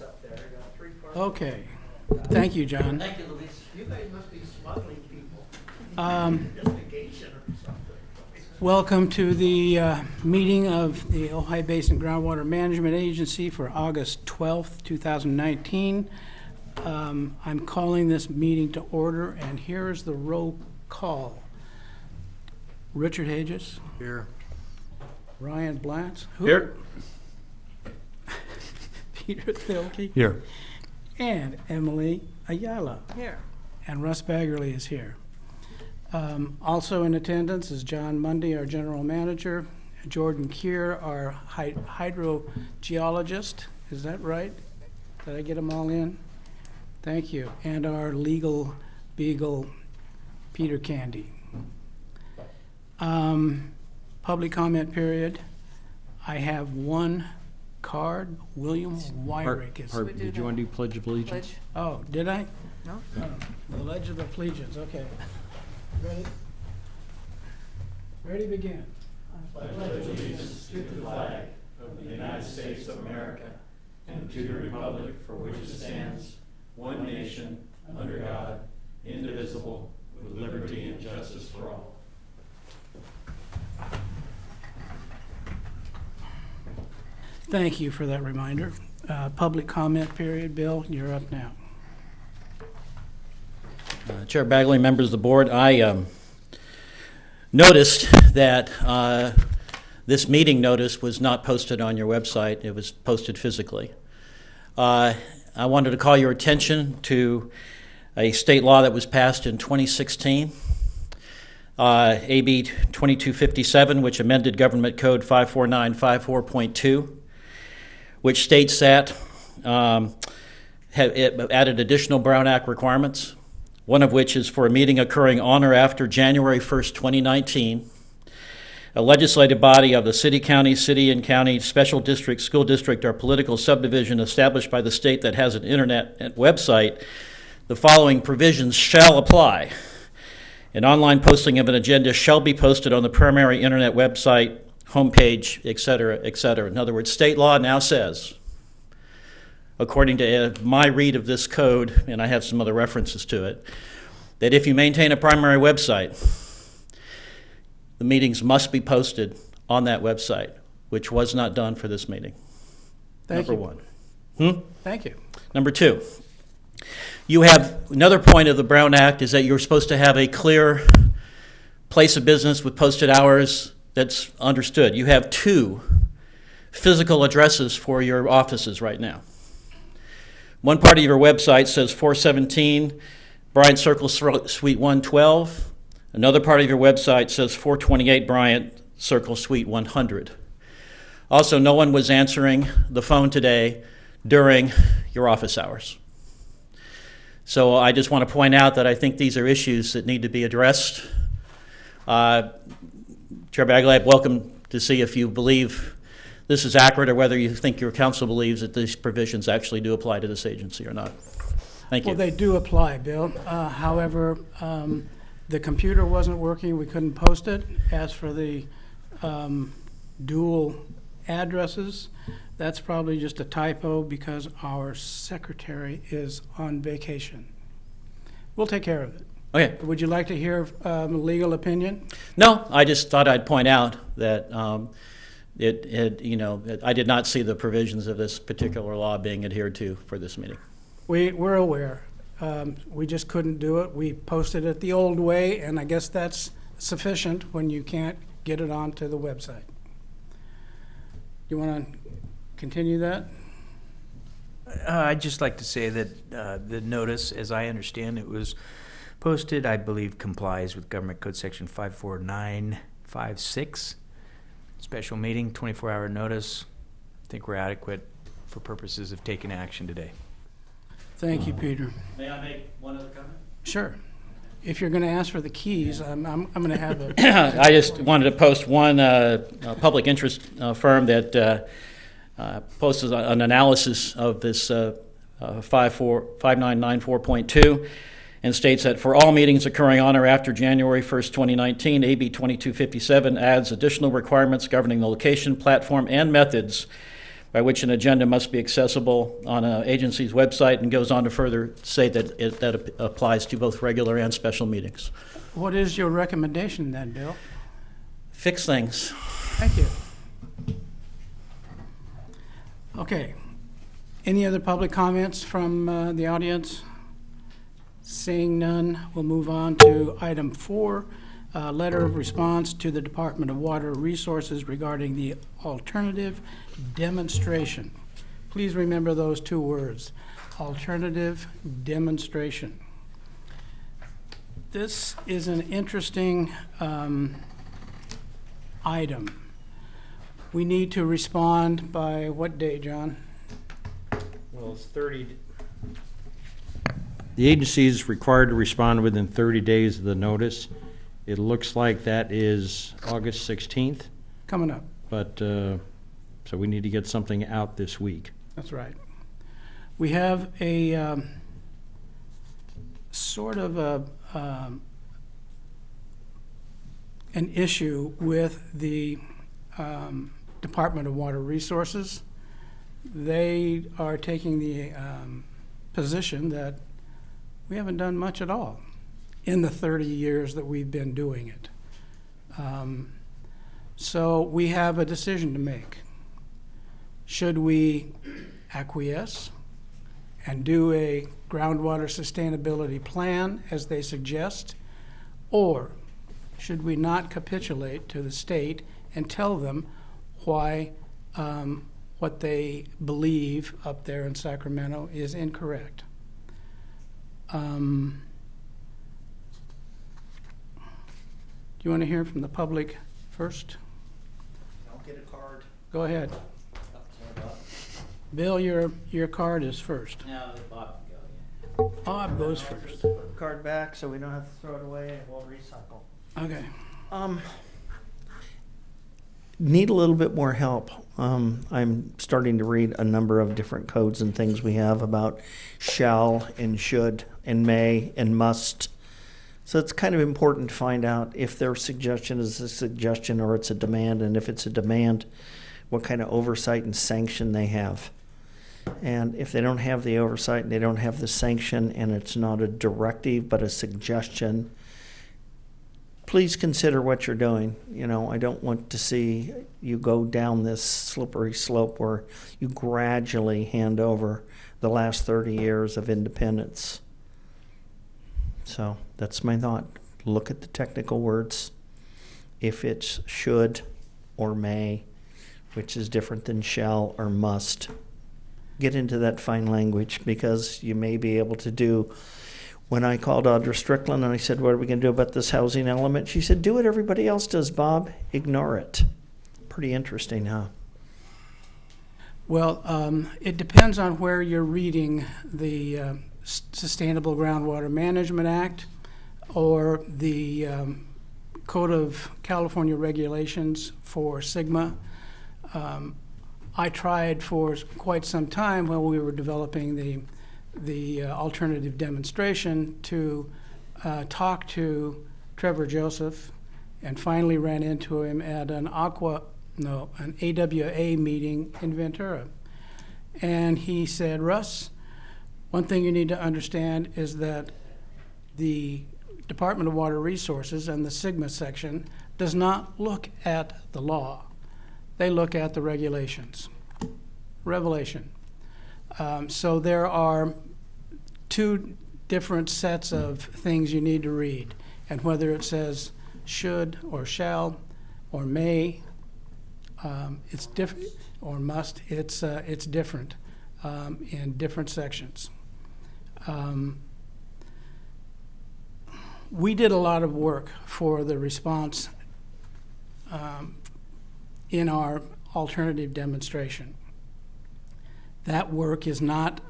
up there. I got 3 parts. Okay. Thank you, John. Thank you, Luis. You guys must be smuggling people. Um, Investigation or something. Welcome to the meeting of the Ojai Basin Groundwater Management Agency for August 12th, 2019. I'm calling this meeting to order, and here is the roll call. Richard Hages. Here. Ryan Blatz. Here. Peter Thilke. Here. And Emily Ayala. Here. And Russ Baggerly is here. Also in attendance is John Mundy, our general manager, Jordan Keir, our hydrogeologist. Is that right? Did I get them all in? Thank you. And our legal beagle, Peter Candy. Public comment period. I have one card. William Wyrick is. Did you want to do Pledge of Allegiance? Pledge. Oh, did I? No? The Pledge of Allegiance, okay. Ready? Ready, begin. Pledge allegiance to the flag of the United States of America and to the republic for which it stands, one nation, under God, indivisible, with liberty and justice for all. Thank you for that reminder. Public comment period. Bill, you're up now. Chair Bagley, members of the board, I noticed that this meeting notice was not posted on your website. It was posted physically. I wanted to call your attention to a state law that was passed in 2016, AB 2257, which amended Government Code 54954.2, which states that it added additional Brown Act requirements, one of which is for a meeting occurring on or after January 1st, 2019, a legislative body of the city, and county, special district, school district, or political subdivision established by the state that has an internet website, the following provisions shall apply. An online posting of an agenda shall be posted on the primary internet website, homepage, et cetera, et cetera. In other words, state law now says, according to my read of this code, and I have some other references to it, that if you maintain a primary website, the meetings must be posted on that website, which was not done for this meeting. Thank you. Number one. Thank you. Number two, you have another point of the Brown Act is that you're supposed to have a clear place of business with posted hours that's understood. You have 2 physical addresses for your offices right now. One part of your website says 417 Bryant Circle Suite 112. Another part of your website says 428 Bryant Circle Suite 100. Also, no one was answering the phone today during your office hours. So I just want to point out that I think these are issues that need to be addressed. Chair Bagley, I'm welcome to see if you believe this is accurate or whether you think your council believes that these provisions actually do apply to this agency or not. Thank you. Well, they do apply, Bill. However, the computer wasn't working. We couldn't post it. As for the dual addresses, that's probably just a typo because our secretary is on vacation. We'll take care of it. Okay. Would you like to hear legal opinion? No, I just thought I'd point out that I did not see the provisions of this particular law being adhered to for this meeting. We're aware. We just couldn't do it. We posted it the old way, and I guess that's sufficient when you can't get it onto the website. You want to continue that? I'd just like to say that the notice, as I understand it, was posted, I believe, complies with Government Code Section 54956. Special meeting, 24-hour notice. I think we're adequate for purposes of taking action today. Thank you, Peter. May I make one other comment? Sure. If you're going to ask for the keys, I'm going to have a... I just wanted to post one public interest firm that posted an analysis of this 5994.2 and states that for all meetings occurring on or after January 1st, 2019, AB 2257 adds additional requirements governing the location, platform, and methods by which an agenda must be accessible on an agency's website, and goes on to further say that that applies to both regular and special meetings. What is your recommendation then, Bill? Fix things. Thank you. Okay. Any other public comments from the audience? Seeing none, we'll move on to item 4, letter of response to the Department of Water Resources regarding the alternative demonstration. Please remember those 2 words, alternative demonstration. This is an interesting item. We need to respond by what day, John? Well, it's 30. The agency is required to respond within 30 days of the notice. It looks like that is August 16th, Coming up. but, so we need to get something out this week. That's right. We have a sort of an issue with the Department of Water Resources. They are taking the position that we haven't done much at all in the 30 years that we've been doing it. So we have a decision to make. Should we acquiesce and do a groundwater sustainability plan as they suggest, or should we not capitulate to the state and tell them why what they believe up there in Sacramento is incorrect? Do you want to hear from the public first? Don't get a card. Go ahead. Bill, your card is first. No, Bob can go, Bob goes first. Put the card back so we don't have to throw it away and we'll recycle. Okay. Need a little bit more help. I'm starting to read a number of different codes and things we have about shall and should and may and must. So it's kind of important to find out if their suggestion is a suggestion or it's a demand, and if it's a demand, what kind of oversight and sanction they have. And if they don't have the oversight and they don't have the sanction and it's not a directive but a suggestion, please consider what you're doing. You know, I don't want to see you go down this slippery slope where you gradually hand over the last 30 years of independence. So that's my thought. Look at the technical words. If it's should or may, which is different than shall or must, get into that fine language, because you may be able to do. When I called Audra Strickland and I said, what are we going to do about this housing element? She said, do what everybody else does, Bob. Ignore it. Pretty interesting, huh? Well, it depends on where you're reading the Sustainable Groundwater Management Act or the Code of California Regulations for SGMA. I tried for quite some time while we were developing the alternative demonstration to talk to Trevor Joseph, and finally ran into him at an AWA meeting in Ventura. And he said, Russ, one thing you need to understand is that the Department of Water Resources and the SGMA section does not look at the law. They look at the regulations. Revelation. So there are 2 different sets of things you need to read, and whether it says should or shall or may, it's different, or must. It's different in different sections. We did a lot of work for the response in our alternative demonstration. That work is not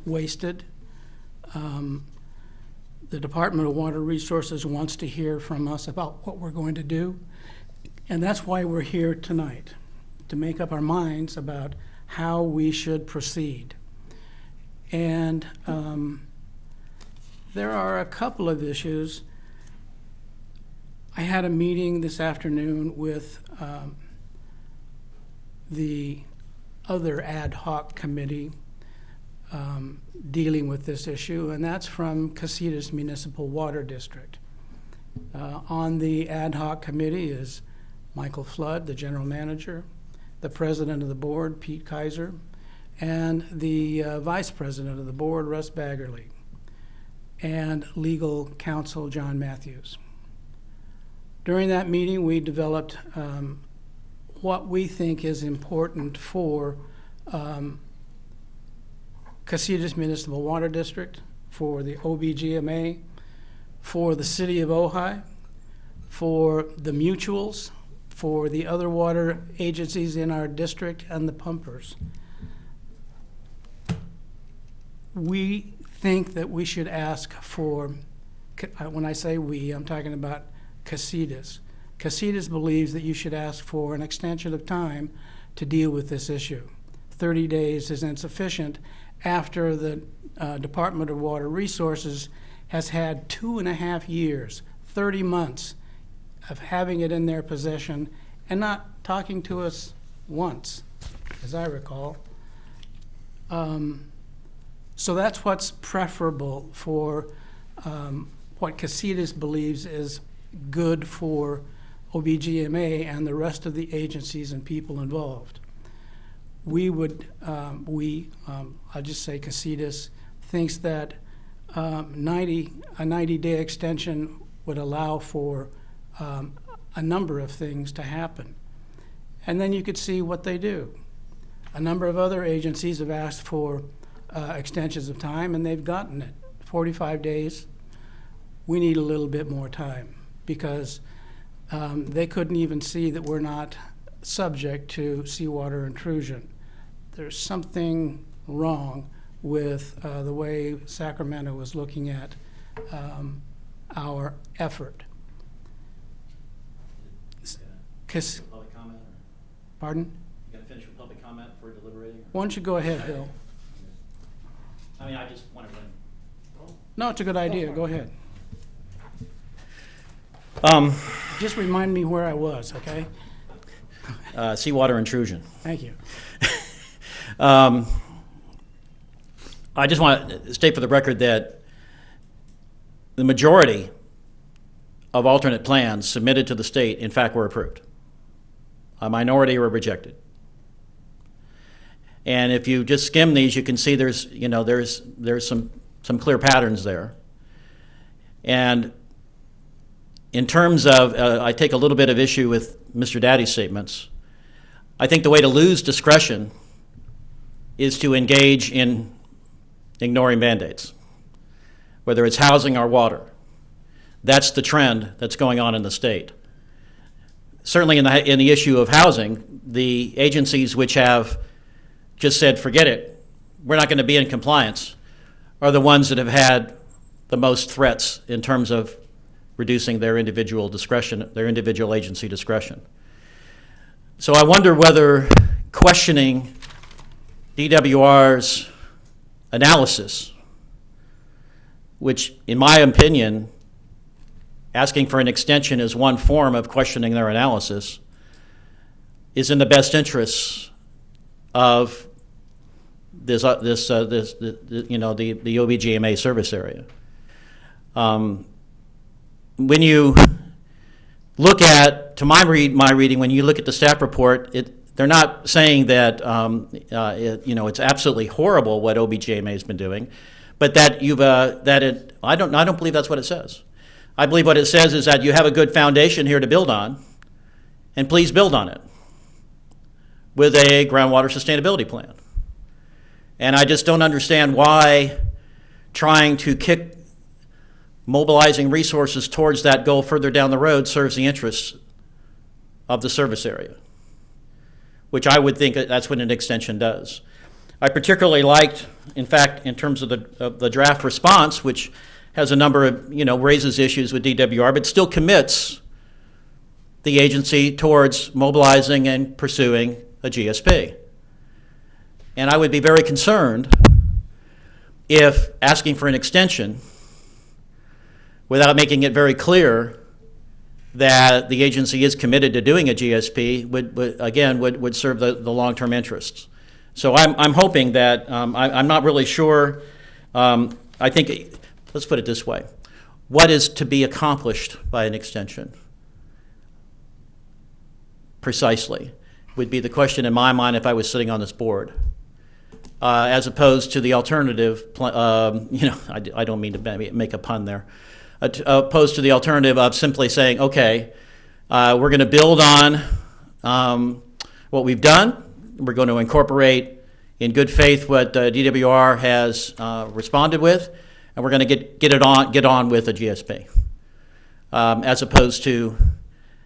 wasted. The Department of Water Resources wants to hear from us about what we're going to do, and that's why we're here tonight, to make up our minds about how we should proceed. And there are a couple of issues. I had a meeting this afternoon with the other ad hoc committee dealing with this issue, and that's from Casitas Municipal Water District. On the ad hoc committee is Michael Flood, the general manager, the president of the board, Pete Kaiser, and the vice president of the board, Russ Baggerly, and legal counsel, John Matthews. During that meeting, we developed what we think is important for Casitas Municipal Water District, for the OBGMA, for the City of Ojai, for the mutuals, for the other water agencies in our district, and the pumpers. We think that we should ask for, when I say we, I'm talking about Casitas. Casitas believes that you should ask for an extension of time to deal with this issue. 30 days is insufficient after the Department of Water Resources has had 2.5 years, 30 months of having it in their possession and not talking to us once, as I recall. So that's what's preferable for what Casitas believes is good for OBGMA and the rest of the agencies and people involved. We would, I'll just say Casitas thinks that a 90-day extension would allow for a number of things to happen. And then you could see what they do. A number of other agencies have asked for extensions of time, and they've gotten it. 45 days. We need a little bit more time because they couldn't even see that we're not subject to seawater intrusion. There's something wrong with the way Sacramento was looking at our effort. Public comment? Pardon? You gonna finish with public comment before deliberating? Why don't you go ahead, Bill? I mean, I just wanted to. No, it's a good idea. Go ahead. Just remind me where I was, okay? Seawater intrusion. Thank you. I just want to state for the record that the majority of alternate plans submitted to the state, in fact, were approved. A minority were rejected. And if you just skim these, you can see there's some clear patterns there. And in terms of, I take a little bit of issue with Mr. Daddy's statements. I think the way to lose discretion is to engage in ignoring mandates, whether it's housing or water. That's the trend that's going on in the state. Certainly in the issue of housing, the agencies which have just said, forget it, we're not going to be in compliance, are the ones that have had the most threats in terms of reducing their individual discretion, their individual agency discretion. So I wonder whether questioning DWR's analysis, which in my opinion, asking for an extension is one form of questioning their analysis, is in the best interests of the OBGMA service area. When you look at, to my reading, when you look at the staff report, they're not saying that it's absolutely horrible what OBGMA has been doing, but that I don't believe that's what it says. I believe what it says is that you have a good foundation here to build on, and please build on it with a groundwater sustainability plan. And I just don't understand why trying to kick mobilizing resources towards that goal further down the road serves the interests of the service area, which I would think that's what an extension does. I particularly liked, in fact, in terms of the draft response, which has a number of, raises issues with DWR, but still commits the agency towards mobilizing and pursuing a GSP. And I would be very concerned if asking for an extension without making it very clear that the agency is committed to doing a GSP would serve the long-term interests. So I'm hoping that, I'm not really sure, I think, let's put it this way. What is to be accomplished by an extension? Precisely, would be the question in my mind if I was sitting on this board. As opposed to the alternative, I don't mean to make a pun there, opposed to the alternative of simply saying, okay, we're going to build on what we've done. We're going to incorporate in good faith what DWR has responded with, and we're going to get on with a GSP, as opposed to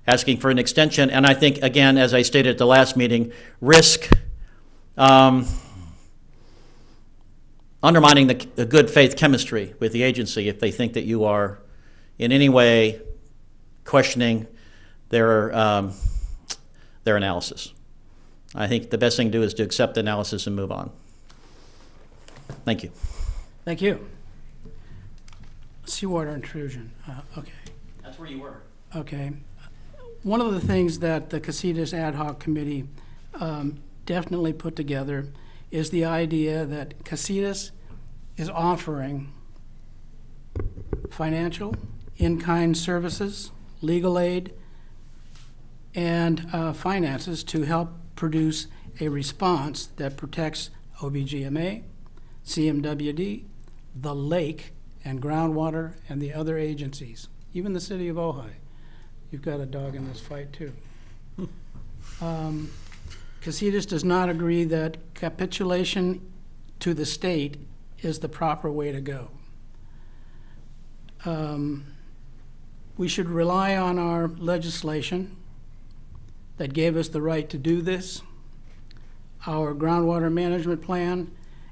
asking for an extension. And I think, again, as I stated at the last meeting, risk undermining the good faith chemistry with the agency if they think that you are in any way questioning their analysis. I think the best thing to do is to accept the analysis and move on. Thank you. Thank you. Seawater intrusion, okay. That's where you were. Okay. One of the things that the Casitas Ad Hoc Committee definitely put together is the idea that Casitas is offering financial, in-kind services, legal aid, and finances to help produce a response that protects OBGMA, CMWD, the lake, and groundwater, and the other agencies, even the city of Ojai. You've got a dog in this fight, too. Casitas does not agree that capitulation to the state is the proper way to go. We should rely on our legislation that gave us the right to do this, our groundwater management plan,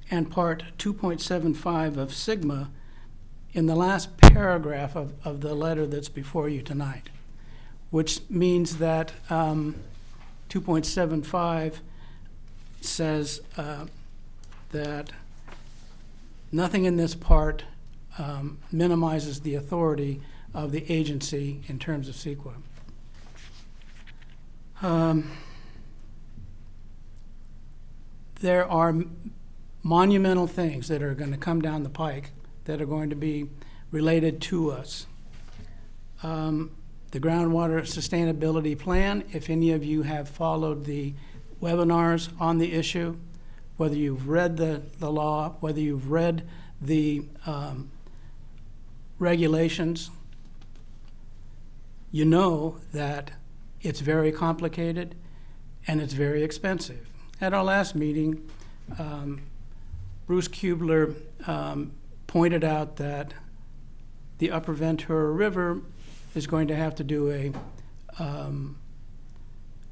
and part 2.75 of SGMA in the last paragraph of the letter that's before you tonight, which means that 2.75 says that nothing in this part minimizes the authority of the agency in terms of CEQA. There are monumental things that are going to come down the pike that are going to be related to us. The groundwater sustainability plan, if any of you have followed the webinars on the issue, whether you've read the law, whether you've read the regulations, you know that it's very complicated and it's very expensive. At our last meeting, Bruce Kubler pointed out that the Upper Ventura River is going to have to do a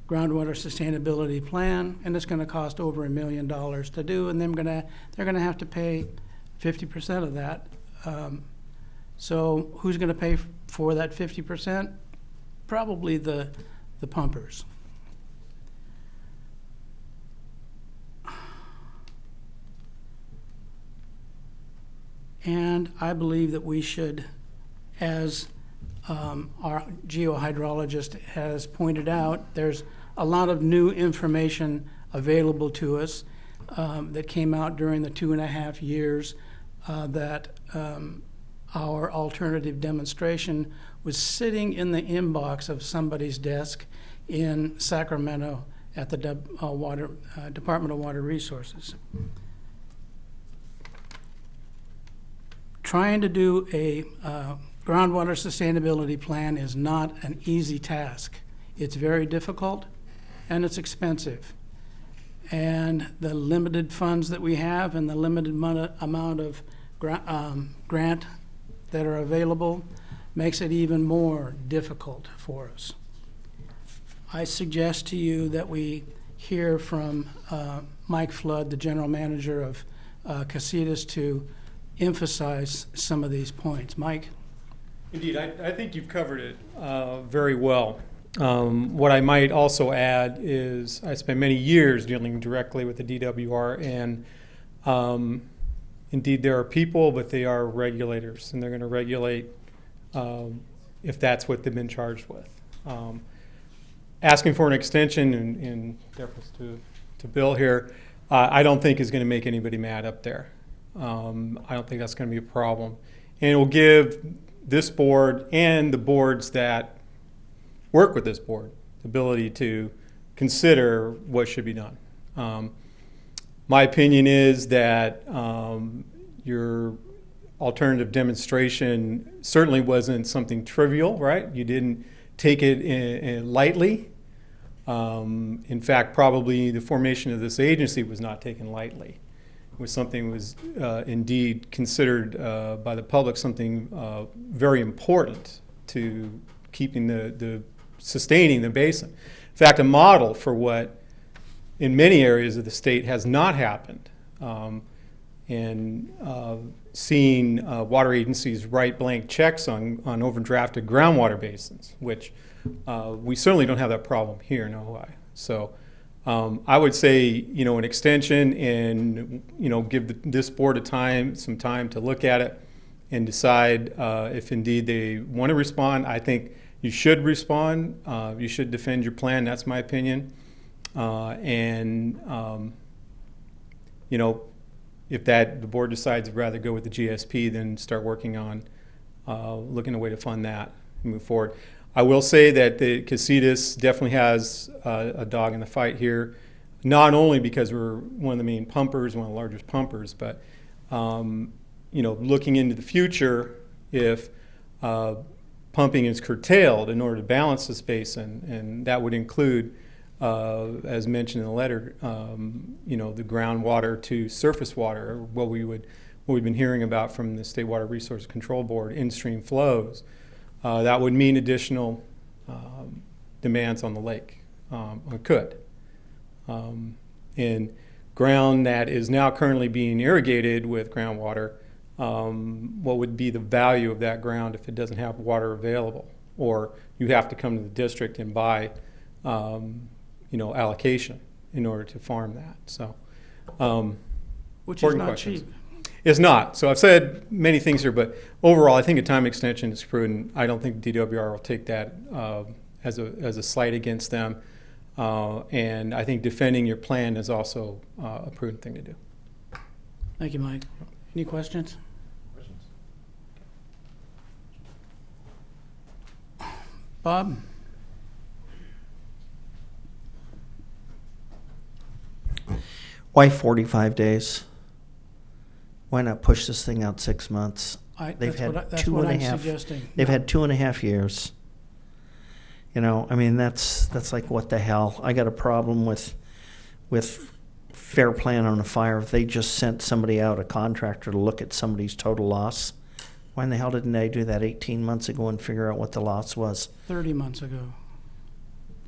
groundwater sustainability plan, and it's going to cost over $1 million to do, and they're going to have to pay 50% of that. So who's going to pay for that 50%? Probably the pumpers. And I believe that we should, as our geohydrologist has pointed out, there's a lot of new information available to us that came out during the 2.5 years that our alternative demonstration was sitting in the inbox of somebody's desk in Sacramento at the Department of Water Resources. Trying to do a groundwater sustainability plan is not an easy task. It's very difficult and it's expensive. And the limited funds that we have and the limited amount of grant that are available makes it even more difficult for us. I suggest to you that we hear from Mike Flood, the general manager of Casitas, to emphasize some of these points. Mike? Indeed, I think you've covered it very well. What I might also add is I spent many years dealing directly with the DWR, and indeed there are people, but they are regulators, and they're going to regulate if that's what they've been charged with. Asking for an extension in deference to Bill here, I don't think is going to make anybody mad up there. I don't think that's going to be a problem. And it will give this board and the boards that work with this board the ability to consider what should be done. My opinion is that your alternative demonstration certainly wasn't something trivial, right? You didn't take it lightly. In fact, probably the formation of this agency was not taken lightly. It was something was indeed considered by the public something very important to keeping sustaining the basin. In fact, a model for what in many areas of the state has not happened. Seeing water agencies write blank checks on overdrafted groundwater basins, which we certainly don't have that problem here in Ojai. So I would say, an extension and, give this board some time to look at it and decide if indeed they want to respond. I think you should respond. You should defend your plan. That's my opinion. If the board decides to rather go with the GSP, then start working on looking at a way to fund that and move forward. I will say that the Casitas definitely has a dog in the fight here, not only because we're one of the main pumpers, one of the largest pumpers, but looking into the future, if pumping is curtailed in order to balance this basin, and that would include, as mentioned in the letter, the groundwater to surface water, what we've been hearing about from the State Water Resource Control Board, in-stream flows. That would mean additional demands on the lake. It could. In ground that is now currently being irrigated with groundwater, what would be the value of that ground if it doesn't have water available? Or you have to come to the district and buy allocation in order to farm that. So, Which is important not questions. cheap. It's not. So I've said many things here, but overall, I think a time extension is prudent. I don't think DWR will take that as a slight against them. And I think defending your plan is also a prudent thing to do. Thank you, Mike. Any questions? Bob? Why 45 days? Why not push this thing out 6 months? They've had That's what I'm suggesting. They've had 2.5 years. That's like, what the hell? I got a problem with fair plan on a fire. If they just sent somebody out, a contractor, to look at somebody's total loss, why in the hell didn't they do that 18 months ago and figure out what the loss was? 30 months ago.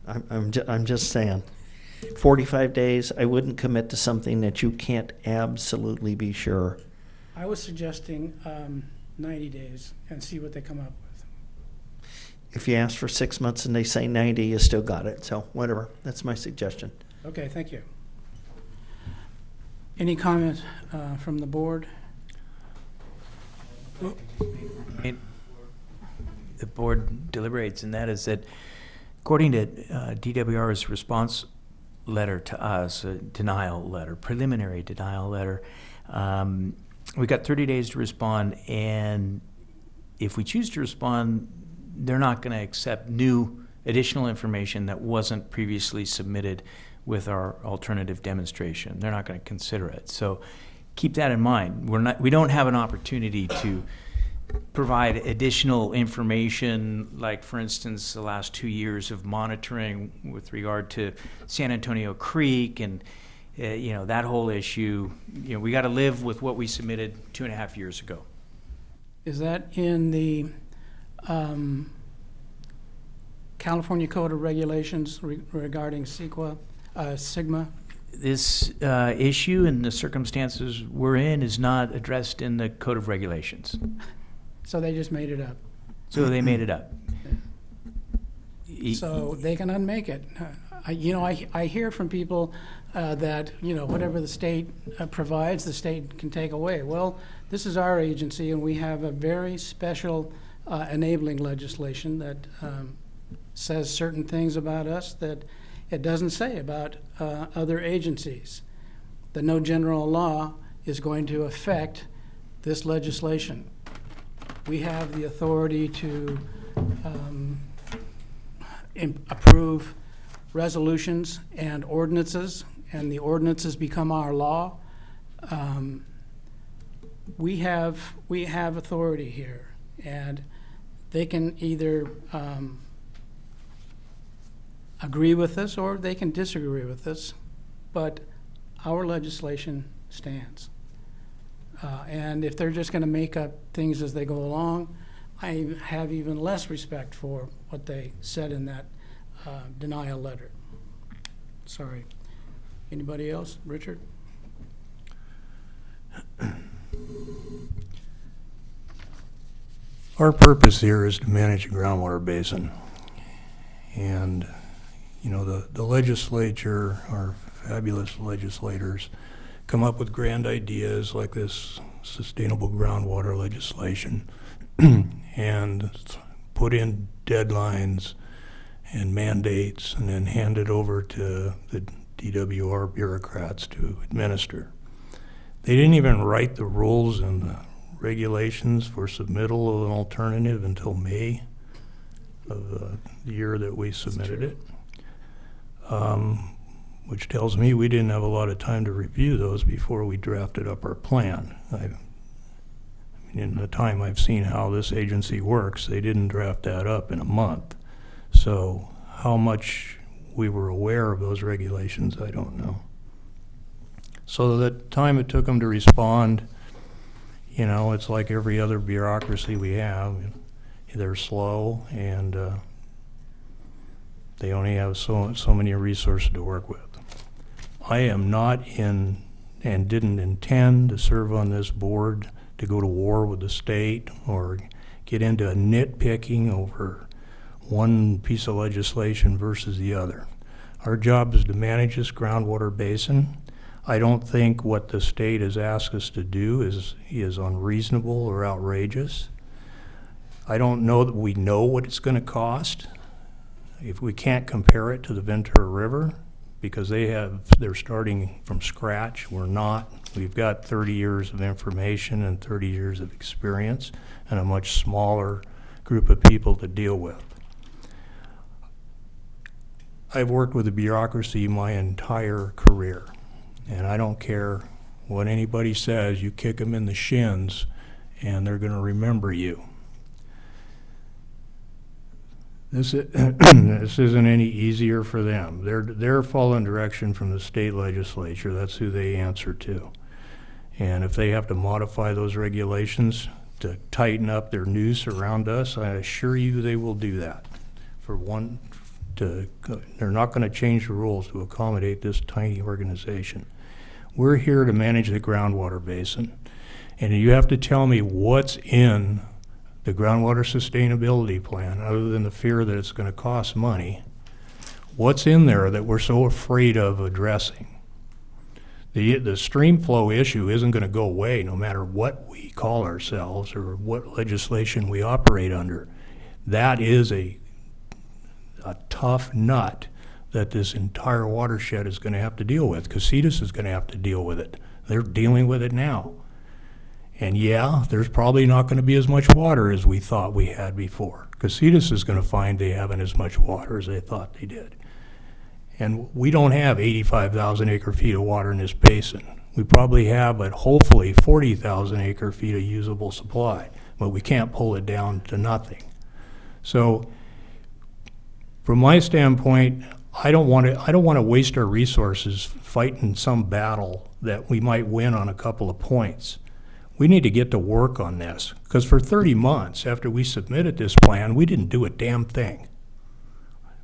I'm just saying. 45 days, I wouldn't commit to something that you can't absolutely be sure. I was suggesting 90 days and see what they come up with. If you ask for 6 months and they say 90, you still got it. So whatever. That's my suggestion. Okay, thank you. Any comment from the board? The board deliberates, and that is that according to DWR's response letter to us, a denial letter, preliminary denial letter, we got 30 days to respond, and if we choose to respond, they're not going to accept new additional information that wasn't previously submitted with our alternative demonstration. They're not going to consider it. So keep that in mind. We don't have an opportunity to provide additional information, like, for instance, the last 2 years of monitoring with regard to San Antonio Creek and that whole issue. We got to live with what we submitted 2.5 years ago. Is that in the California Code of Regulations regarding SIGMA? This issue and the circumstances we're in is not addressed in the Code of Regulations. So they just made it up. So they made it up. So they can unmake it. I hear from people that, whatever the state provides, the state can take away. Well, this is our agency, and we have a very special enabling legislation that says certain things about us that it doesn't say about other agencies. that no general law is going to affect this legislation. We have the authority to approve resolutions and ordinances, and the ordinances become our law. We have authority here, and they can either agree with us or they can disagree with us, but our legislation stands. And if they're just going to make up things as they go along, I have even less respect for what they said in that denial letter. Sorry. Anybody else? Richard? Our purpose here is to manage a groundwater basin. And, you know, the legislature, our fabulous legislators, come up with grand ideas like this sustainable groundwater legislation and put in deadlines and mandates and then hand it over to the DWR bureaucrats to administer. They didn't even write the rules and the regulations for submittal of an alternative until May of the year that we submitted it, which tells me we didn't have a lot of time to review those before we drafted up our plan. I mean, in the time I've seen how this agency works, they didn't draft that up in a month. So how much we were aware of those regulations, I don't know. So the time it took them to respond, you know, it's like every other bureaucracy we have. They're slow, and they only have so many resources to work with. I am not in, and didn't intend to serve on this board to go to war with the state or get into a nitpicking over one piece of legislation versus the other. Our job is to manage this groundwater basin. I don't think what the state has asked us to do is unreasonable or outrageous. I don't know that we know what it's going to cost. If we can't compare it to the Ventura River, because they're starting from scratch, we're not. We've got 30 years of information and 30 years of experience and a much smaller group of people to deal with. I've worked with the bureaucracy my entire career, and I don't care what anybody says. You kick them in the shins and they're going to remember you. This isn't any easier for them. They're following direction from the state legislature. That's who they answer to. And if they have to modify those regulations to tighten up their noose around us, I assure you they will do that. They're not going to change the rules to accommodate this tiny organization. We're here to manage the groundwater basin. And you have to tell me what's in the groundwater sustainability plan, other than the fear that it's going to cost money. What's in there that we're so afraid of addressing? The stream flow issue isn't going to go away no matter what we call ourselves or what legislation we operate under. That is a tough nut that this entire watershed is going to have to deal with. Casitas is going to have to deal with it. They're dealing with it now. And yeah, there's probably not going to be as much water as we thought we had before. Casitas is going to find they haven't as much water as they thought they did. And we don't have 85,000 acre feet of water in this basin. We probably have, but hopefully 40,000 acre feet of usable supply, but we can't pull it down to nothing. So from my standpoint, I don't want to waste our resources fighting some battle that we might win on a couple of points. We need to get to work on this, because for 30 months after we submitted this plan, we didn't do a damn thing.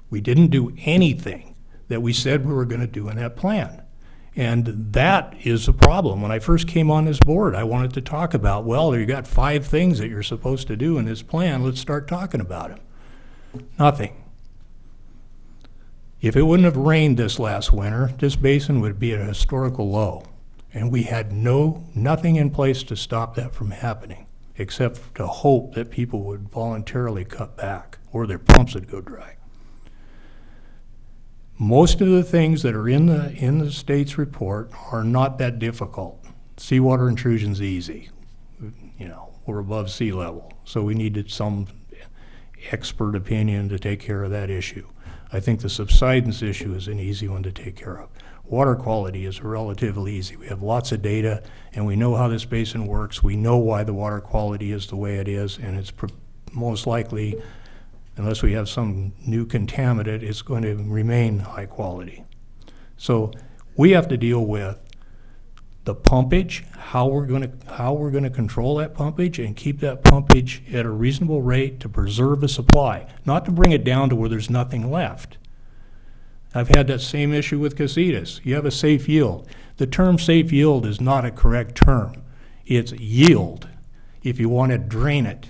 We didn't do anything that we said we were going to do in that plan. And that is a problem. When I first came on this board, I wanted to talk about, well, you got 5 things that you're supposed to do in this plan. Let's start talking about them. Nothing. If it wouldn't have rained this last winter, this basin would be at a historical low. And we had nothing in place to stop that from happening, except to hope that people would voluntarily cut back or their pumps would go dry. most of the things that are in the state's report are not that difficult. Seawater intrusion's easy. You know, we're above sea level, so we needed some expert opinion to take care of that issue. I think the subsidence issue is an easy one to take care of. Water quality is relatively easy. We have lots of data, and we know how this basin works. We know why the water quality is the way it is, and it's most likely, unless we have some new contaminant, it's going to remain high quality. So we have to deal with the pumpage, how we're going to control that pumpage and keep that pumpage at a reasonable rate to preserve the supply, not to bring it down to where there's nothing left. I've had that same issue with Casitas. You have a safe yield. The term safe yield is not a correct term. It's yield if you want to drain it.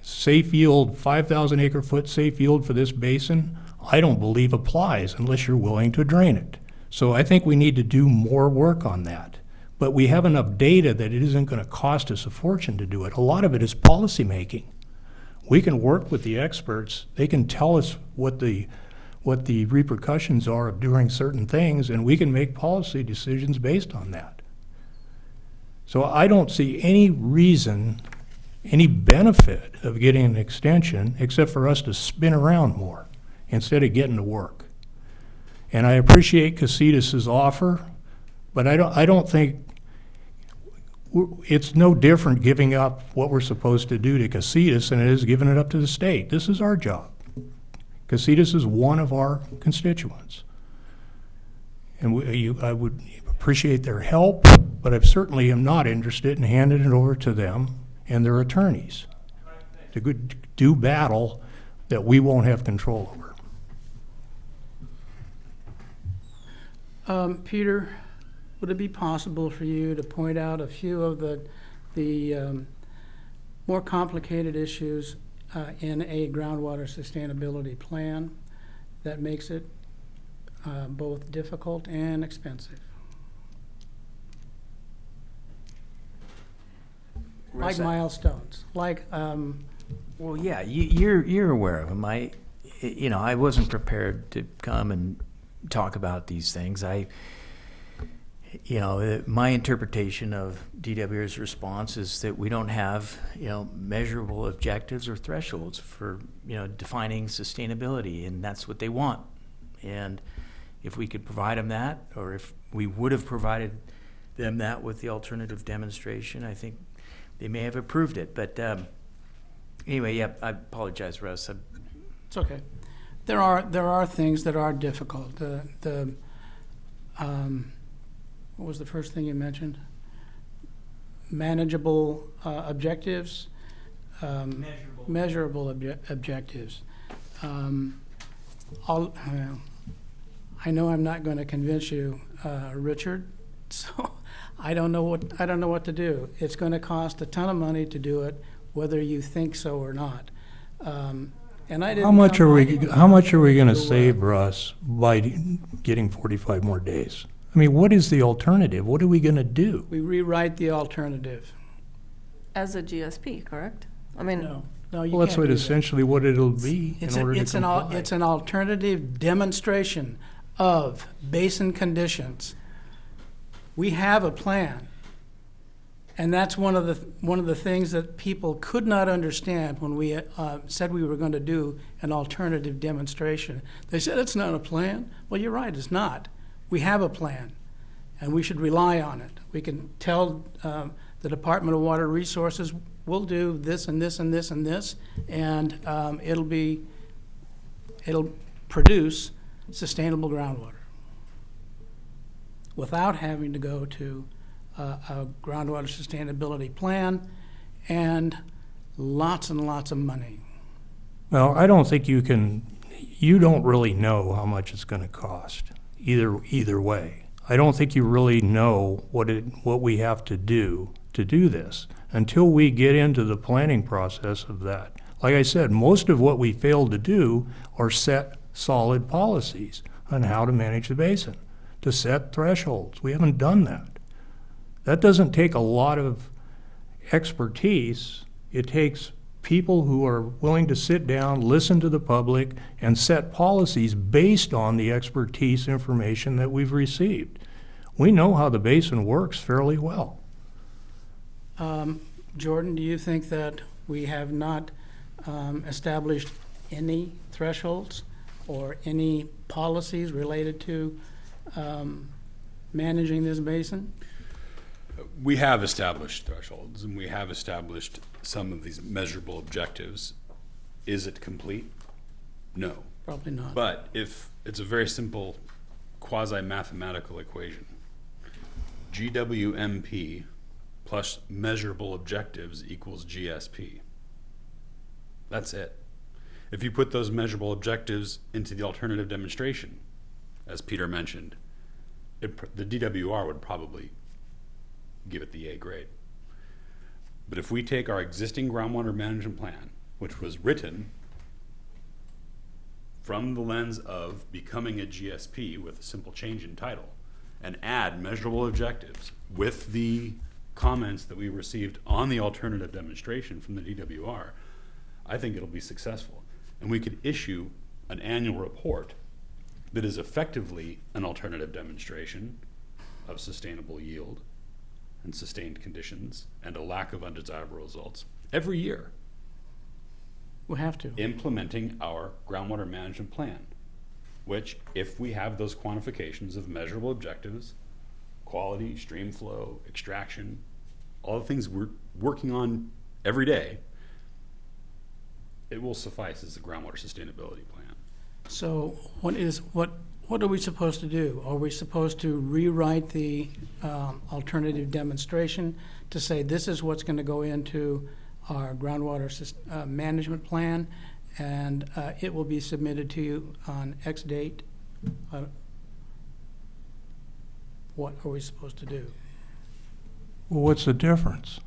Safe yield, 5,000 acre foot safe yield for this basin, I don't believe applies unless you're willing to drain it. So I think we need to do more work on that. But we have enough data that it isn't going to cost us a fortune to do it. A lot of it is policy making. We can work with the experts. They can tell us what the repercussions are of doing certain things, and we can make policy decisions based on that. So I don't see any reason, any benefit of getting an extension except for us to spin around more instead of getting to work. And I appreciate Casitas' offer, but I don't think it's no different giving up what we're supposed to do to Casitas than it is giving it up to the state. This is our job. Casitas is one of our constituents. And I would appreciate their help, but I certainly am not interested in handing it over to them and their attorneys to do battle that we won't have control over. Peter, would it be possible for you to point out a few of the more complicated issues in a groundwater sustainability plan that makes it both difficult and expensive? Like milestones, like Well, yeah, you're aware of them. I wasn't prepared to come and talk about these things. My interpretation of DWR's response is that we don't have, measurable objectives or thresholds for, defining sustainability, and that's what they want. And if we could provide them that, or if we would have provided them that with the alternative demonstration, I think they may have approved it. But anyway, yeah, I apologize, Russ. It's okay. There are things that are difficult. What was the first thing you mentioned? Manageable objectives. Measurable objectives. I know I'm not going to convince you, Richard. So I don't know what to do. It's going to cost a ton of money to do it, whether you think so or not. And I didn't. How much are we going to save, Russ, by getting 45 more days? I mean, what is the alternative? What are we going to do? We rewrite the alternative. As a GSP, correct? I mean, No, you Well, can't that's do that. essentially what it'll be in order to comply. It's an alternative demonstration of basin conditions. We have a plan, and that's one of the things that people could not understand when we said we were going to do an alternative demonstration. They said it's not a plan. Well, you're right, it's not. We have a plan, and we should rely on it. We can tell the Department of Water Resources we'll do this and this and this and this, and it'll produce sustainable groundwater without having to go to a groundwater sustainability plan and lots of money. Well, I don't think you don't really know how much it's going to cost either way. I don't think you really know what we have to do this until we get into the planning process of that. Like I said, most of what we failed to do are set solid policies on how to manage the basin, to set thresholds. We haven't done that. That doesn't take a lot of expertise. It takes people who are willing to sit down, listen to the public, and set policies based on the expertise information that we've received. We know how the basin works fairly well. Jordan, do you think that we have not established any thresholds or any policies related to managing this basin? We have established thresholds, and we have established some of these measurable objectives. Is it complete? No. Probably not. But if it's a very simple quasi-mathematical equation, GWMP plus measurable objectives equals GSP. That's it. If you put those measurable objectives into the alternative demonstration, as Peter mentioned, the DWR would probably give it the A grade. But if we take our existing groundwater management plan, which was written from the lens of becoming a GSP with a simple change in title, and add measurable objectives with the comments that we received on the alternative demonstration from the DWR, I think it'll be successful. And we could issue an annual report that is effectively an alternative demonstration of sustainable yield and sustained conditions and a lack of undesirable results every year, We have to. implementing our groundwater management plan, which, if we have those quantifications of measurable objectives, quality, stream flow, extraction, all the things we're working on every day, it will suffice as a groundwater sustainability plan. So what are we supposed to do? Are we supposed to rewrite the alternative demonstration to say this is what's going to go into our groundwater management plan, and it will be submitted to you on X date? What are we supposed to do? Well, what's the difference?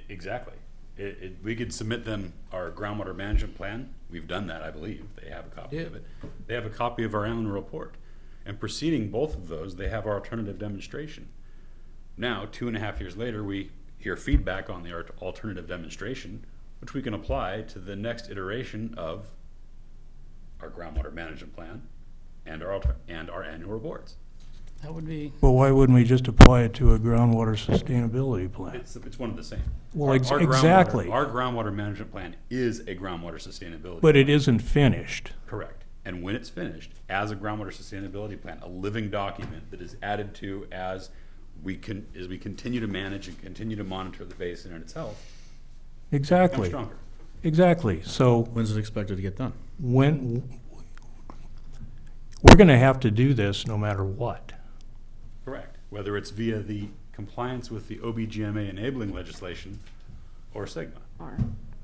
Exactly. We could submit them our groundwater management plan. We've done that, I believe. They have a copy of it. They have a copy of our annual report. And preceding both of those, they have our alternative demonstration. Now, 2.5 years later, we hear feedback on the alternative demonstration, which we can apply to the next iteration of our groundwater management plan and our annual reports. That would be, Well, why wouldn't we just apply it to a groundwater sustainability plan? It's one of the same. Well, Our exactly. Our groundwater management plan is a groundwater sustainability But plan. it isn't finished. Correct. And when it's finished, as a groundwater sustainability plan, a living document that is added to as we continue to manage and continue to monitor the basin in itself, becomes Exactly. stronger. Exactly. So When's it expected to get done? when, we're gonna have to do this no matter what. Correct. Whether it's via the compliance with the OBGMA enabling legislation or SIGMA. Or,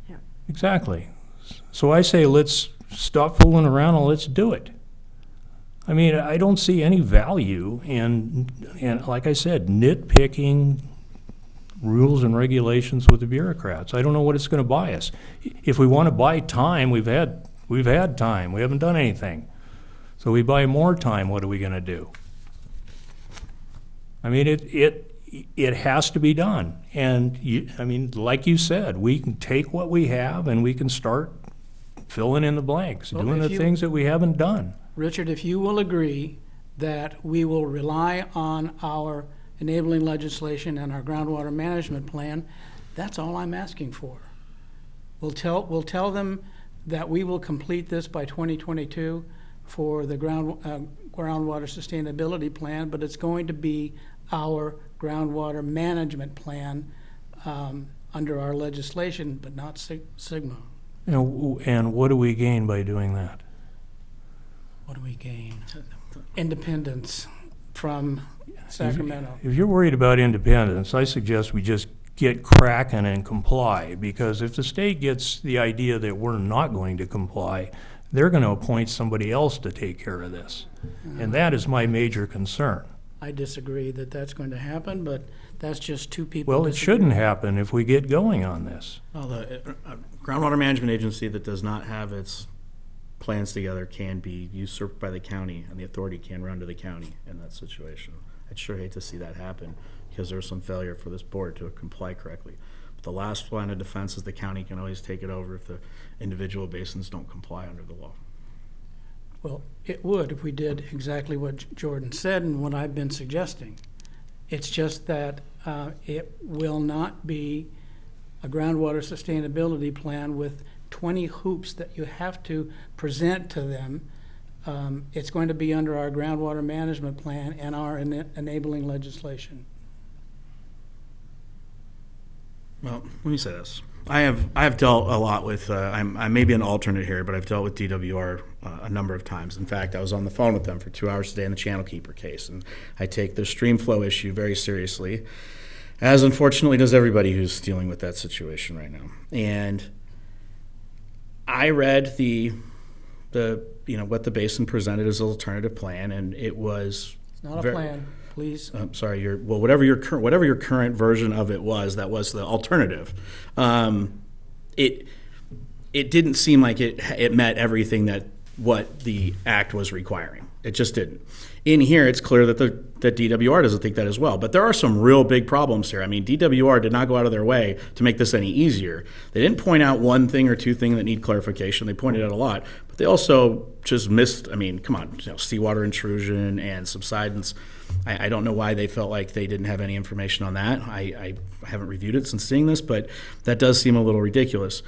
yeah. Exactly. So I say let's stop fooling around and let's do it. I mean, I don't see any value in like I said, nitpicking rules and regulations with the bureaucrats. I don't know what it's gonna buy us. If we wanna buy time, we've had time. We haven't done anything. So we buy more time, what are we gonna do? I mean, it has to be done. And I mean, like you said, we can take what we have and we can start filling in the blanks, Well, doing if the you- things that we haven't done. Richard, if you will agree that we will rely on our enabling legislation and our groundwater management plan, that's all I'm asking for. We'll tell them that we will complete this by 2022 for the groundwater sustainability plan, but it's going to be our groundwater management plan under our legislation, but not SIGMA. And what do we gain by doing that? What do we gain? Independence from Sacramento. If you're worried about independence, I suggest we just get cracking and comply, because if the state gets the idea that we're not going to comply, they're going to appoint somebody else to take care of this. And that is my major concern. I disagree that that's going to happen, but that's just two people. Well, it shouldn't happen if we get going on this. Well, the groundwater management agency that does not have its plans together can be usurped by the county, and the authority can run to the county in that situation. I'd sure hate to see that happen because there's some failure for this board to comply correctly. The last line of defense is the county can always take it over if the individual basins don't comply under the law. Well, it would if we did exactly what Jordan said and what I've been suggesting. It's just that it will not be a groundwater sustainability plan with 20 hoops that you have to present to them. It's going to be under our groundwater management plan and our enabling legislation. Well, let me say this. I have dealt a lot with, I may be an alternate here, but I've dealt with DWR a number of times. In fact, I was on the phone with them for 2 hours today in the Channel Keeper case, and I take the stream flow issue very seriously, as unfortunately does everybody who's dealing with that situation right now. And I read the what the basin presented as an alternative plan, and it was It's not a plan, please. I'm sorry, whatever your current version of it was, that was the alternative. It didn't seem like it met everything that what the act was requiring. It just didn't. In here, it's clear that that DWR doesn't think that as well. But there are some real big problems here. I mean, DWR did not go out of their way to make this any easier. They didn't point out one thing or two things that need clarification. They pointed out a lot. But they also just missed, I mean, come on, seawater intrusion and subsidence. I don't know why they felt like they didn't have any information on that. I haven't reviewed it since seeing this, but that does seem a little ridiculous.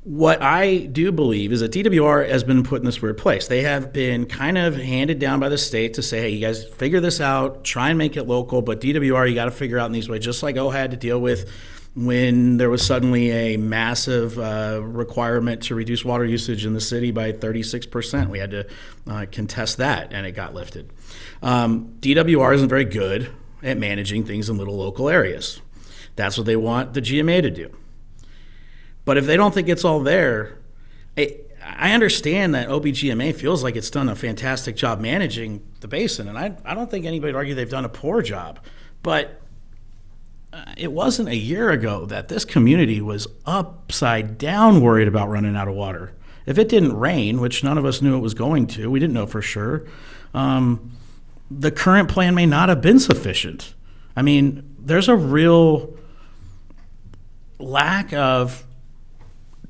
What I do believe is that DWR has been put in this weird place. They have been kind of handed down by the state to say, hey, you guys figure this out, try and make it local, but DWR, you got to figure out in these ways, just like O had to deal with when there was suddenly a massive requirement to reduce water usage in the city by 36%. We had to contest that, and it got lifted. DWR isn't very good at managing things in little local areas. That's what they want the GMA to do. But if they don't think it's all there, I understand that OBGMA feels like it's done a fantastic job managing the basin, and I don't think anybody would argue they've done a poor job. But it wasn't a year ago that this community was upside down worried about running out of water. If it didn't rain, which none of us knew it was going to, we didn't know for sure, the current plan may not have been sufficient. I mean, there's a real lack of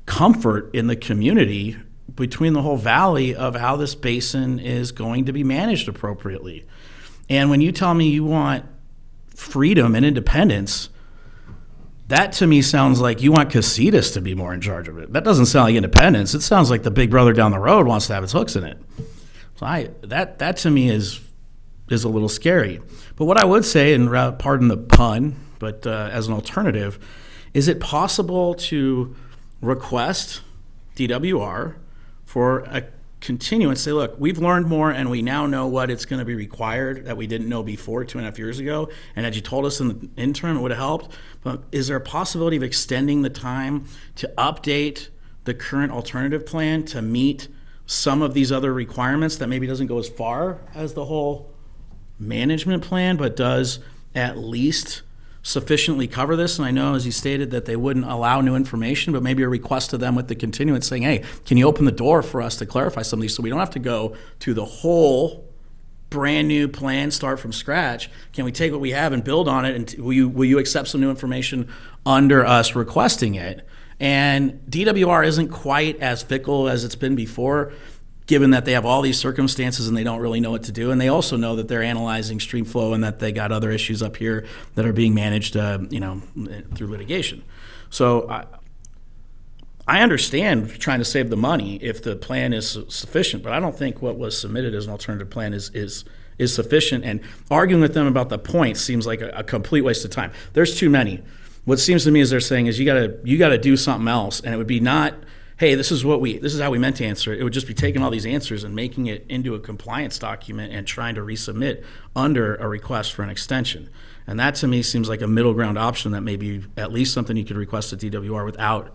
comfort in the community between the whole valley of how this basin is going to be managed appropriately. And when you tell me you want freedom and independence, that to me sounds like you want Casitas to be more in charge of it. That doesn't sound like independence. It sounds like the big brother down the road wants to have its hooks in it. So that to me is a little scary. But what I would say, and pardon the pun, but as an alternative, is it possible to request DWR for a continuance, say, look, we've learned more and we now know what it's going to be required that we didn't know before 2.5 years ago, and had you told us in the interim, it would have helped. But is there a possibility of extending the time to update the current alternative plan to meet some of these other requirements that maybe doesn't go as far as the whole management plan, but does at least sufficiently cover this? And I know, as you stated, that they wouldn't allow new information, but maybe a request to them with the continuance saying, hey, can you open the door for us to clarify some of these so we don't have to go to the whole brand new plan, start from scratch? Can we take what we have and build on it? And will you accept some new information under us requesting it? And DWR isn't quite as fickle as it's been before, given that they have all these circumstances and they don't really know what to do. And they also know that they're analyzing stream flow and that they got other issues up here that are being managed through litigation. So I understand trying to save the money if the plan is sufficient, but I don't think what was submitted as an alternative plan is sufficient. And arguing with them about the points seems like a complete waste of time. There's too many. What seems to me is they're saying is you gotta do something else, and it would be not, hey, this is how we meant to answer it. It would just be taking all these answers and making it into a compliance document and trying to resubmit under a request for an extension. And that to me seems like a middle ground option that may be at least something you could request at DWR without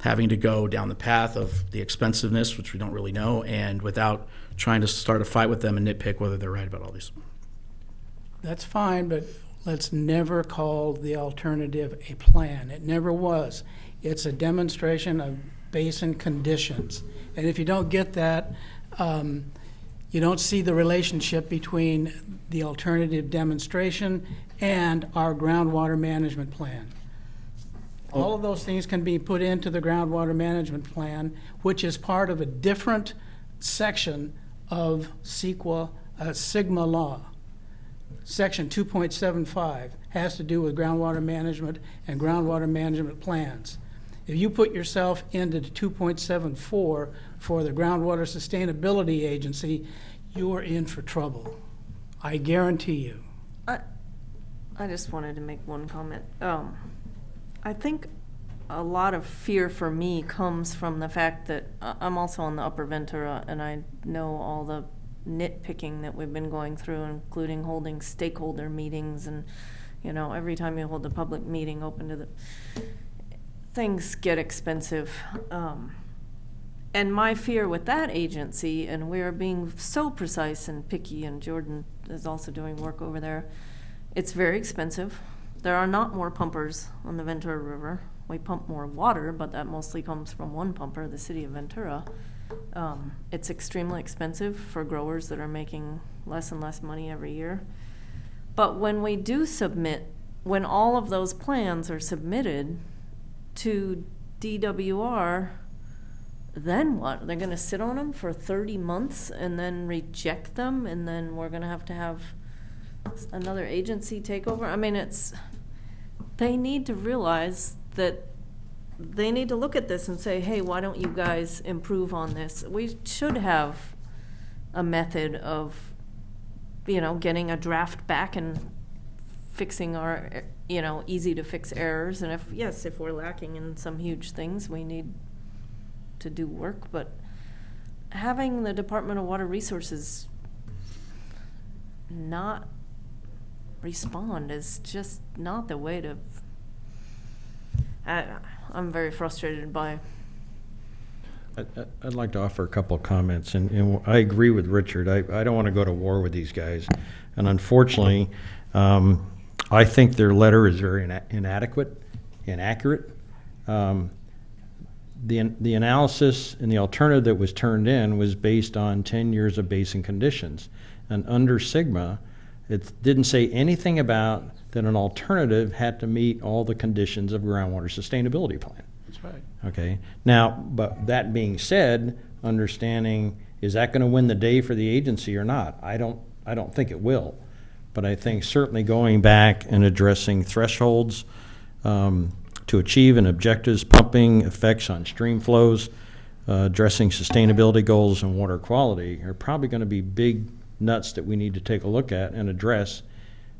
having to go down the path of the expensiveness, which we don't really know, and without trying to start a fight with them and nitpick whether they're right about all these. That's fine, but let's never call the alternative a plan. It never was. It's a demonstration of basin conditions. And if you don't get that, you don't see the relationship between the alternative demonstration and our groundwater management plan. All of those things can be put into the groundwater management plan, which is part of a different section of Sigma law. Section 2.75 has to do with groundwater management and groundwater management plans. If you put yourself into 2.74 for the Groundwater Sustainability Agency, you are in for trouble. I guarantee you. I just wanted to make one comment. I think a lot of fear for me comes from the fact that I'm also on the Upper Ventura, and I know all the nitpicking that we've been going through, including holding stakeholder meetings, and every time you hold a public meeting open to the things get expensive. And my fear with that agency, and we're being so precise and picky, and Jordan is also doing work over there, it's very expensive. There are not more pumpers on the Ventura River. We pump more water, but that mostly comes from one pumper, the city of Ventura. It's extremely expensive for growers that are making less and less money every year. But when we do submit, when all of those plans are submitted to DWR, then what? They're going to sit on them for 30 months and then reject them, and then we're going to have another agency take over? I mean, they need to realize that they need to look at this and say, hey, why don't you guys improve on this? We should have a method of, getting a draft back and fixing our, easy to fix errors. And if we're lacking in some huge things, we need to do work. But having the Department of Water Resources not respond is just not the way to. I'm very frustrated by. I'd like to offer a couple of comments, and I agree with Richard. I don't want to go to war with these guys, and unfortunately, I think their letter is very inadequate, inaccurate. The analysis and the alternative that was turned in was based on 10 years of basin conditions, and under Sigma, it didn't say anything about that an alternative had to meet all the conditions of groundwater sustainability plan. That's right. Okay. Now, but that being said, understanding, is that going to win the day for the agency or not? I don't think it will. But I think certainly going back and addressing thresholds to achieve and objectives, pumping effects on stream flows, addressing sustainability goals and water quality are probably going to be big nuts that we need to take a look at and address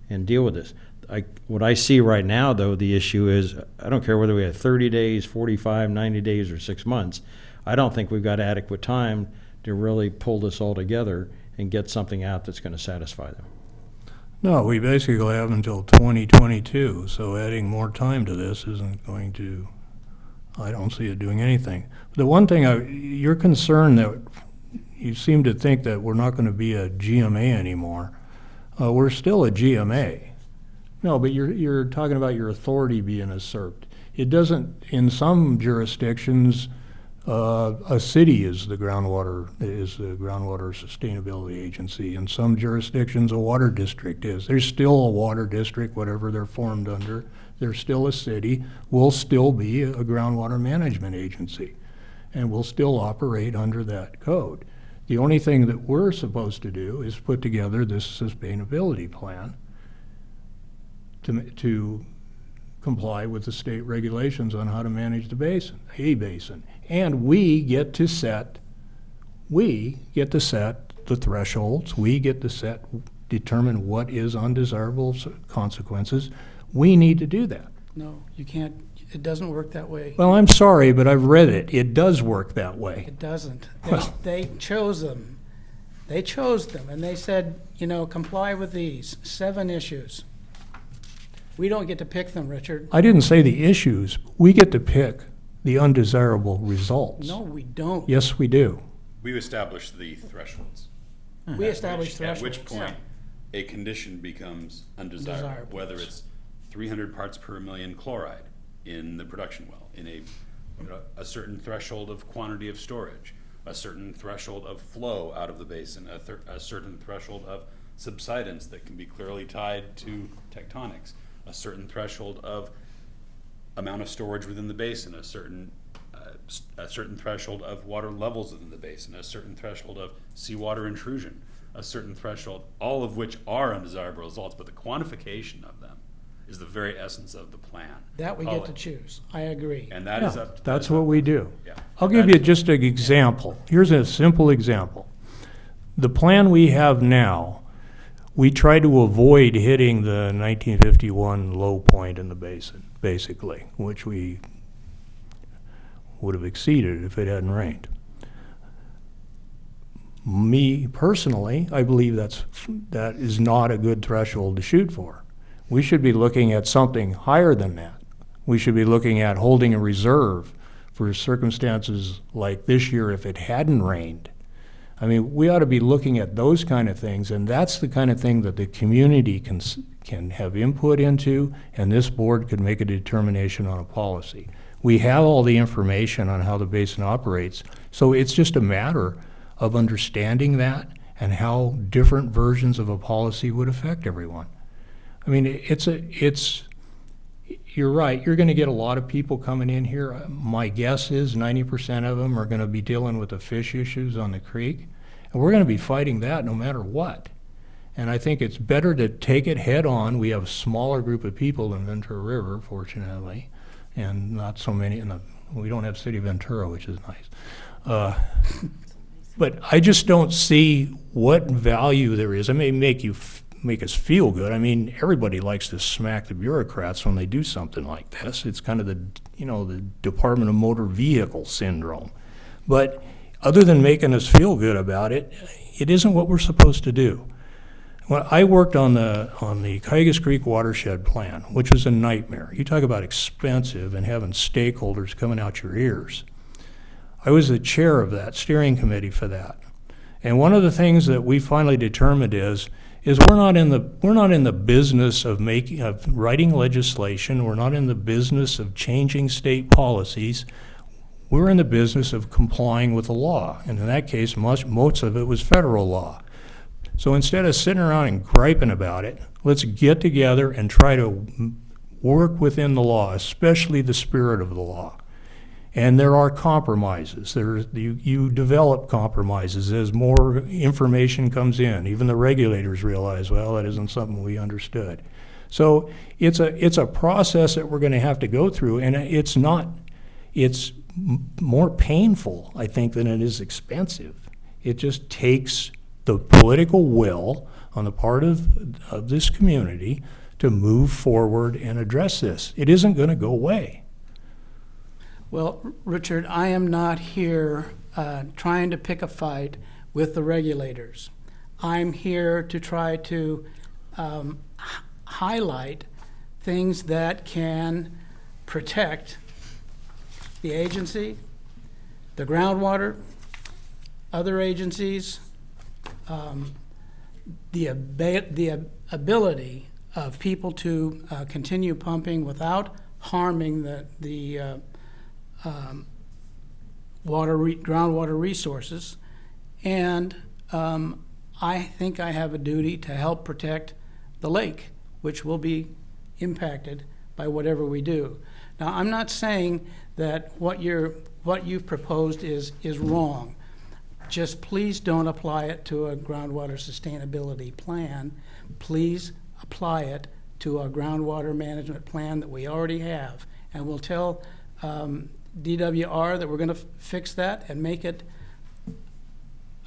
and deal with this. What I see right now, though, the issue is, I don't care whether we have 30 days, 45, 90 days, or 6 months. I don't think we've got adequate time to really pull this all together and get something out that's going to satisfy them. No, we basically have until 2022, so adding more time to this isn't going to, I don't see it doing anything. The one thing, you're concerned that you seem to think that we're not going to be a GMA anymore. We're still a GMA. No, but you're talking about your authority being usurped. It doesn't, in some jurisdictions, a city is the groundwater sustainability agency. In some jurisdictions, a water district is. There's still a water district, whatever they're formed under. There's still a city. We'll still be a groundwater management agency, and we'll still operate under that code. The only thing that we're supposed to do is put together this sustainability plan to comply with the state regulations on how to manage the basin, a basin. And we get to set the thresholds. We get to determine what is undesirable consequences. We need to do that. No, you can't. It doesn't work that way. Well, I'm sorry, but I've read it. It does work that way. It doesn't. They chose them. They chose them, and they said, comply with these 7 issues. We don't get to pick them, Richard. I didn't say the issues. We get to pick the undesirable results. No, we don't. Yes, we do. We establish the thresholds. We establish thresholds. At which point a condition becomes undesirable, whether it's 300 parts per million chloride in the production well, in a certain threshold of quantity of storage, a certain threshold of flow out of the basin, a certain threshold of subsidence that can be clearly tied to tectonics, a certain threshold of amount of storage within the basin, a certain threshold of water levels within the basin, a certain threshold of seawater intrusion, a certain threshold, all of which are undesirable results, but the quantification of them is the very essence of the plan. That we get to choose. I agree. And that is up. That's what we do. Yeah. I'll give you just an example. Here's a simple example. The plan we have now, we try to avoid hitting the 1951 low point in the basin, basically, which we would have exceeded if it hadn't rained. Me personally, I believe that is not a good threshold to shoot for. We should be looking at something higher than that. We should be looking at holding a reserve for circumstances like this year if it hadn't rained. I mean, we ought to be looking at those kind of things, and that's the kind of thing that the community can have input into, and this board could make a determination on a policy. We have all the information on how the basin operates, so it's just a matter of understanding that and how different versions of a policy would affect everyone. I mean, you're right, you're gonna get a lot of people coming in here. My guess is 90% of them are gonna be dealing with the fish issues on the creek, and we're gonna be fighting that no matter what. And I think it's better to take it head on. We have a smaller group of people in Ventura River, fortunately, and not so many, we don't have City of Ventura, which is nice. But I just don't see what value there is. It may make us feel good. I mean, everybody likes to smack the bureaucrats when they do something like this. It's kind of the Department of Motor Vehicle syndrome. But other than making us feel good about it, it isn't what we're supposed to do. Well, I worked on the Cayugas Creek watershed plan, which was a nightmare. You talk about expensive and having stakeholders coming out your ears. I was the chair of that steering committee for that. And one of the things that we finally determined is we're not in the business of writing legislation. We're not in the business of changing state policies. We're in the business of complying with the law. And in that case, most of it was federal law. So instead of sitting around and griping about it, let's get together and try to work within the law, especially the spirit of the law. And there are compromises. You develop compromises as more information comes in. Even the regulators realize, well, that isn't something we understood. So it's a process that we're going to have to go through, and it's more painful, I think, than it is expensive. It just takes the political will on the part of this community to move forward and address this. It isn't going to go away. Well, Richard, I am not here trying to pick a fight with the regulators. I'm here to try to highlight things that can protect the agency, the groundwater, other agencies, the ability of people to continue pumping without harming the groundwater resources, and I think I have a duty to help protect the lake, which will be impacted by whatever we do. Now, I'm not saying that what you've proposed is wrong. Just please don't apply it to a groundwater sustainability plan. Please apply it to a groundwater management plan that we already have, and we'll tell DWR that we're going to fix that and make it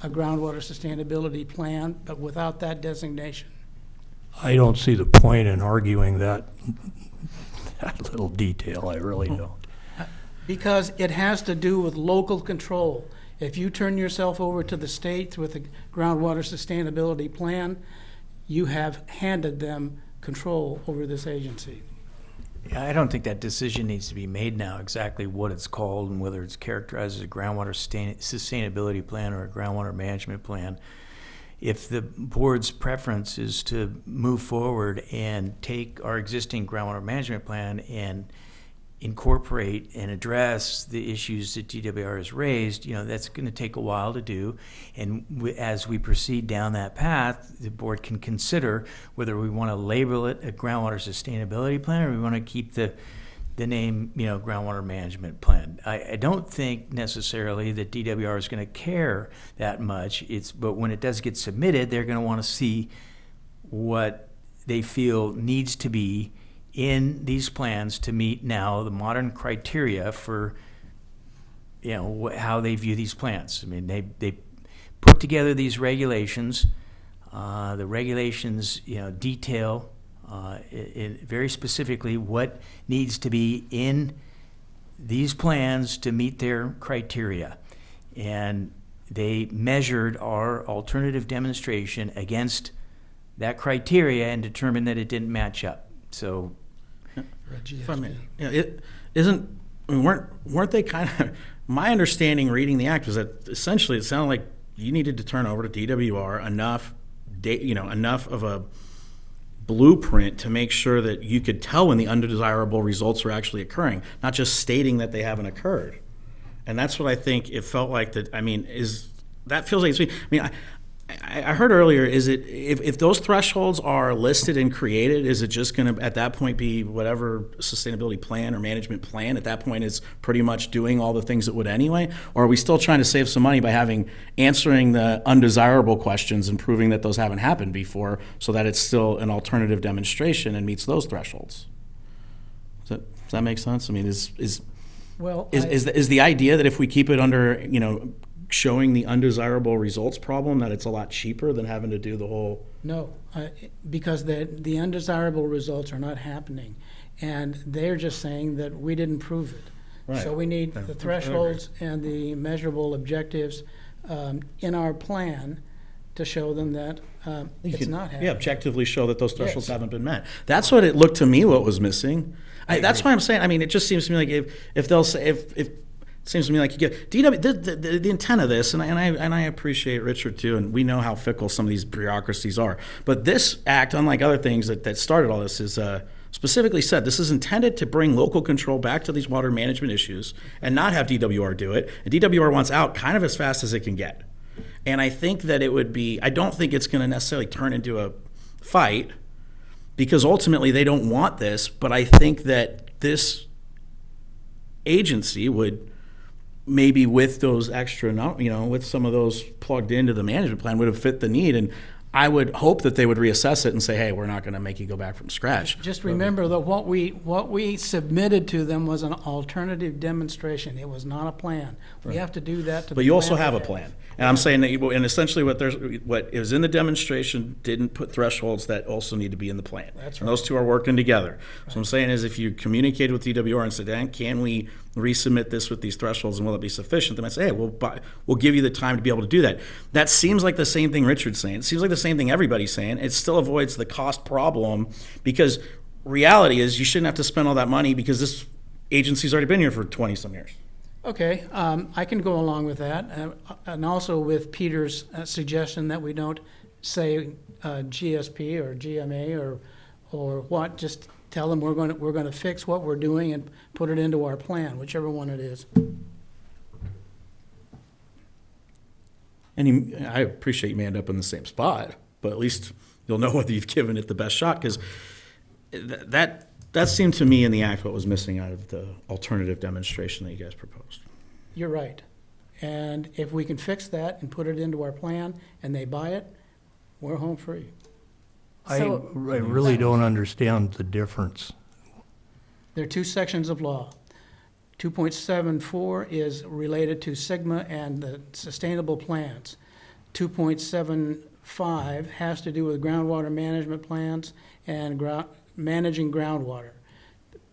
a groundwater sustainability plan, but without that designation. I don't see the point in arguing that little detail. I really don't. Because it has to do with local control. If you turn yourself over to the state with a groundwater sustainability plan, you have handed them control over this agency. Yeah, I don't think that decision needs to be made now, exactly what it's called and whether it's characterized as a groundwater sustainability plan or a groundwater management plan. If the board's preference is to move forward and take our existing groundwater management plan and incorporate and address the issues that DWR has raised, that's going to take a while to do. And as we proceed down that path, the board can consider whether we want to label it a groundwater sustainability plan or we want to keep the the name, groundwater management plan. I don't think necessarily that DWR is going to care that much. But when it does get submitted, they're going to want to see what they feel needs to be in these plans to meet now the modern criteria for, how they view these plants. I mean, they put together these regulations. The regulations, detail very specifically what needs to be in these plans to meet their criteria. And they measured our alternative demonstration against that criteria and determined that it didn't match up. So, weren't they kind of? My understanding, reading the act, was that essentially it sounded like you needed to turn over to DWR enough of a blueprint to make sure that you could tell when the undesirable results were actually occurring, not just stating that they haven't occurred. And that's what I think it felt like. That feels like it's. I mean, I heard earlier, is it if those thresholds are listed and created, is it just going to at that point be whatever sustainability plan or management plan at that point is pretty much doing all the things it would anyway? Or are we still trying to save some money by answering the undesirable questions and proving that those haven't happened before, so that it's still an alternative demonstration and meets those thresholds? Does that make sense? I mean, is the idea that if we keep it under showing the undesirable results problem, that it's a lot cheaper than having to do the whole? No, because the undesirable results are not happening, and they're just saying that we didn't prove it. Right. So we need the thresholds and the measurable objectives in our plan to show them that it's not happening. Yeah, objectively show that those thresholds Yes. haven't been met. That's what it looked to me what was missing. That's why I'm saying, I mean, it just seems to me like if they'll say, if it seems to me like you get the intent of this, and I appreciate Richard too, and we know how fickle some of these bureaucracies are. But this act, unlike other things that started all this, is specifically said this is intended to bring local control back to these water management issues and not have DWR do it. And DWR wants out kind of as fast as it can get. And I think that it would be. I don't think it's going to necessarily turn into a fight, because ultimately they don't want this. But I think that this agency would, maybe with those extra, with some of those plugged into the management plan, would have fit the need. And I would hope that they would reassess it and say, hey, we're not going to make you go back from scratch. Just remember that what we submitted to them was an alternative demonstration. It was not a plan. We have to do that to. But you also have a plan. And I'm saying that, and essentially what is in the demonstration didn't put thresholds that also need to be in the plan. That's And right. those two are working together. So I'm saying is, if you communicated with DWR and said, Dan, can we resubmit this with these thresholds and will it be sufficient? Then I say, hey, we'll give you the time to be able to do that. That seems like the same thing Richard's saying. It seems like the same thing everybody's saying. It still avoids the cost problem, because reality is you shouldn't have to spend all that money because this agency's already been here for 20-some years. Okay, I can go along with that, and also with Peter's suggestion that we don't say GSP or GMA or what. Just tell them we're going to fix what we're doing and put it into our plan, whichever one it is. And I appreciate you may end up in the same spot, but at least you'll know whether you've given it the best shot, because that seemed to me in the act what was missing out of the alternative demonstration that you guys proposed. You're right. And if we can fix that and put it into our plan and they buy it, we're home free. I really don't understand the difference. There are two sections of law. 2.74 is related to SIGMA and the sustainable plans. 2.75 has to do with groundwater management plans and managing groundwater.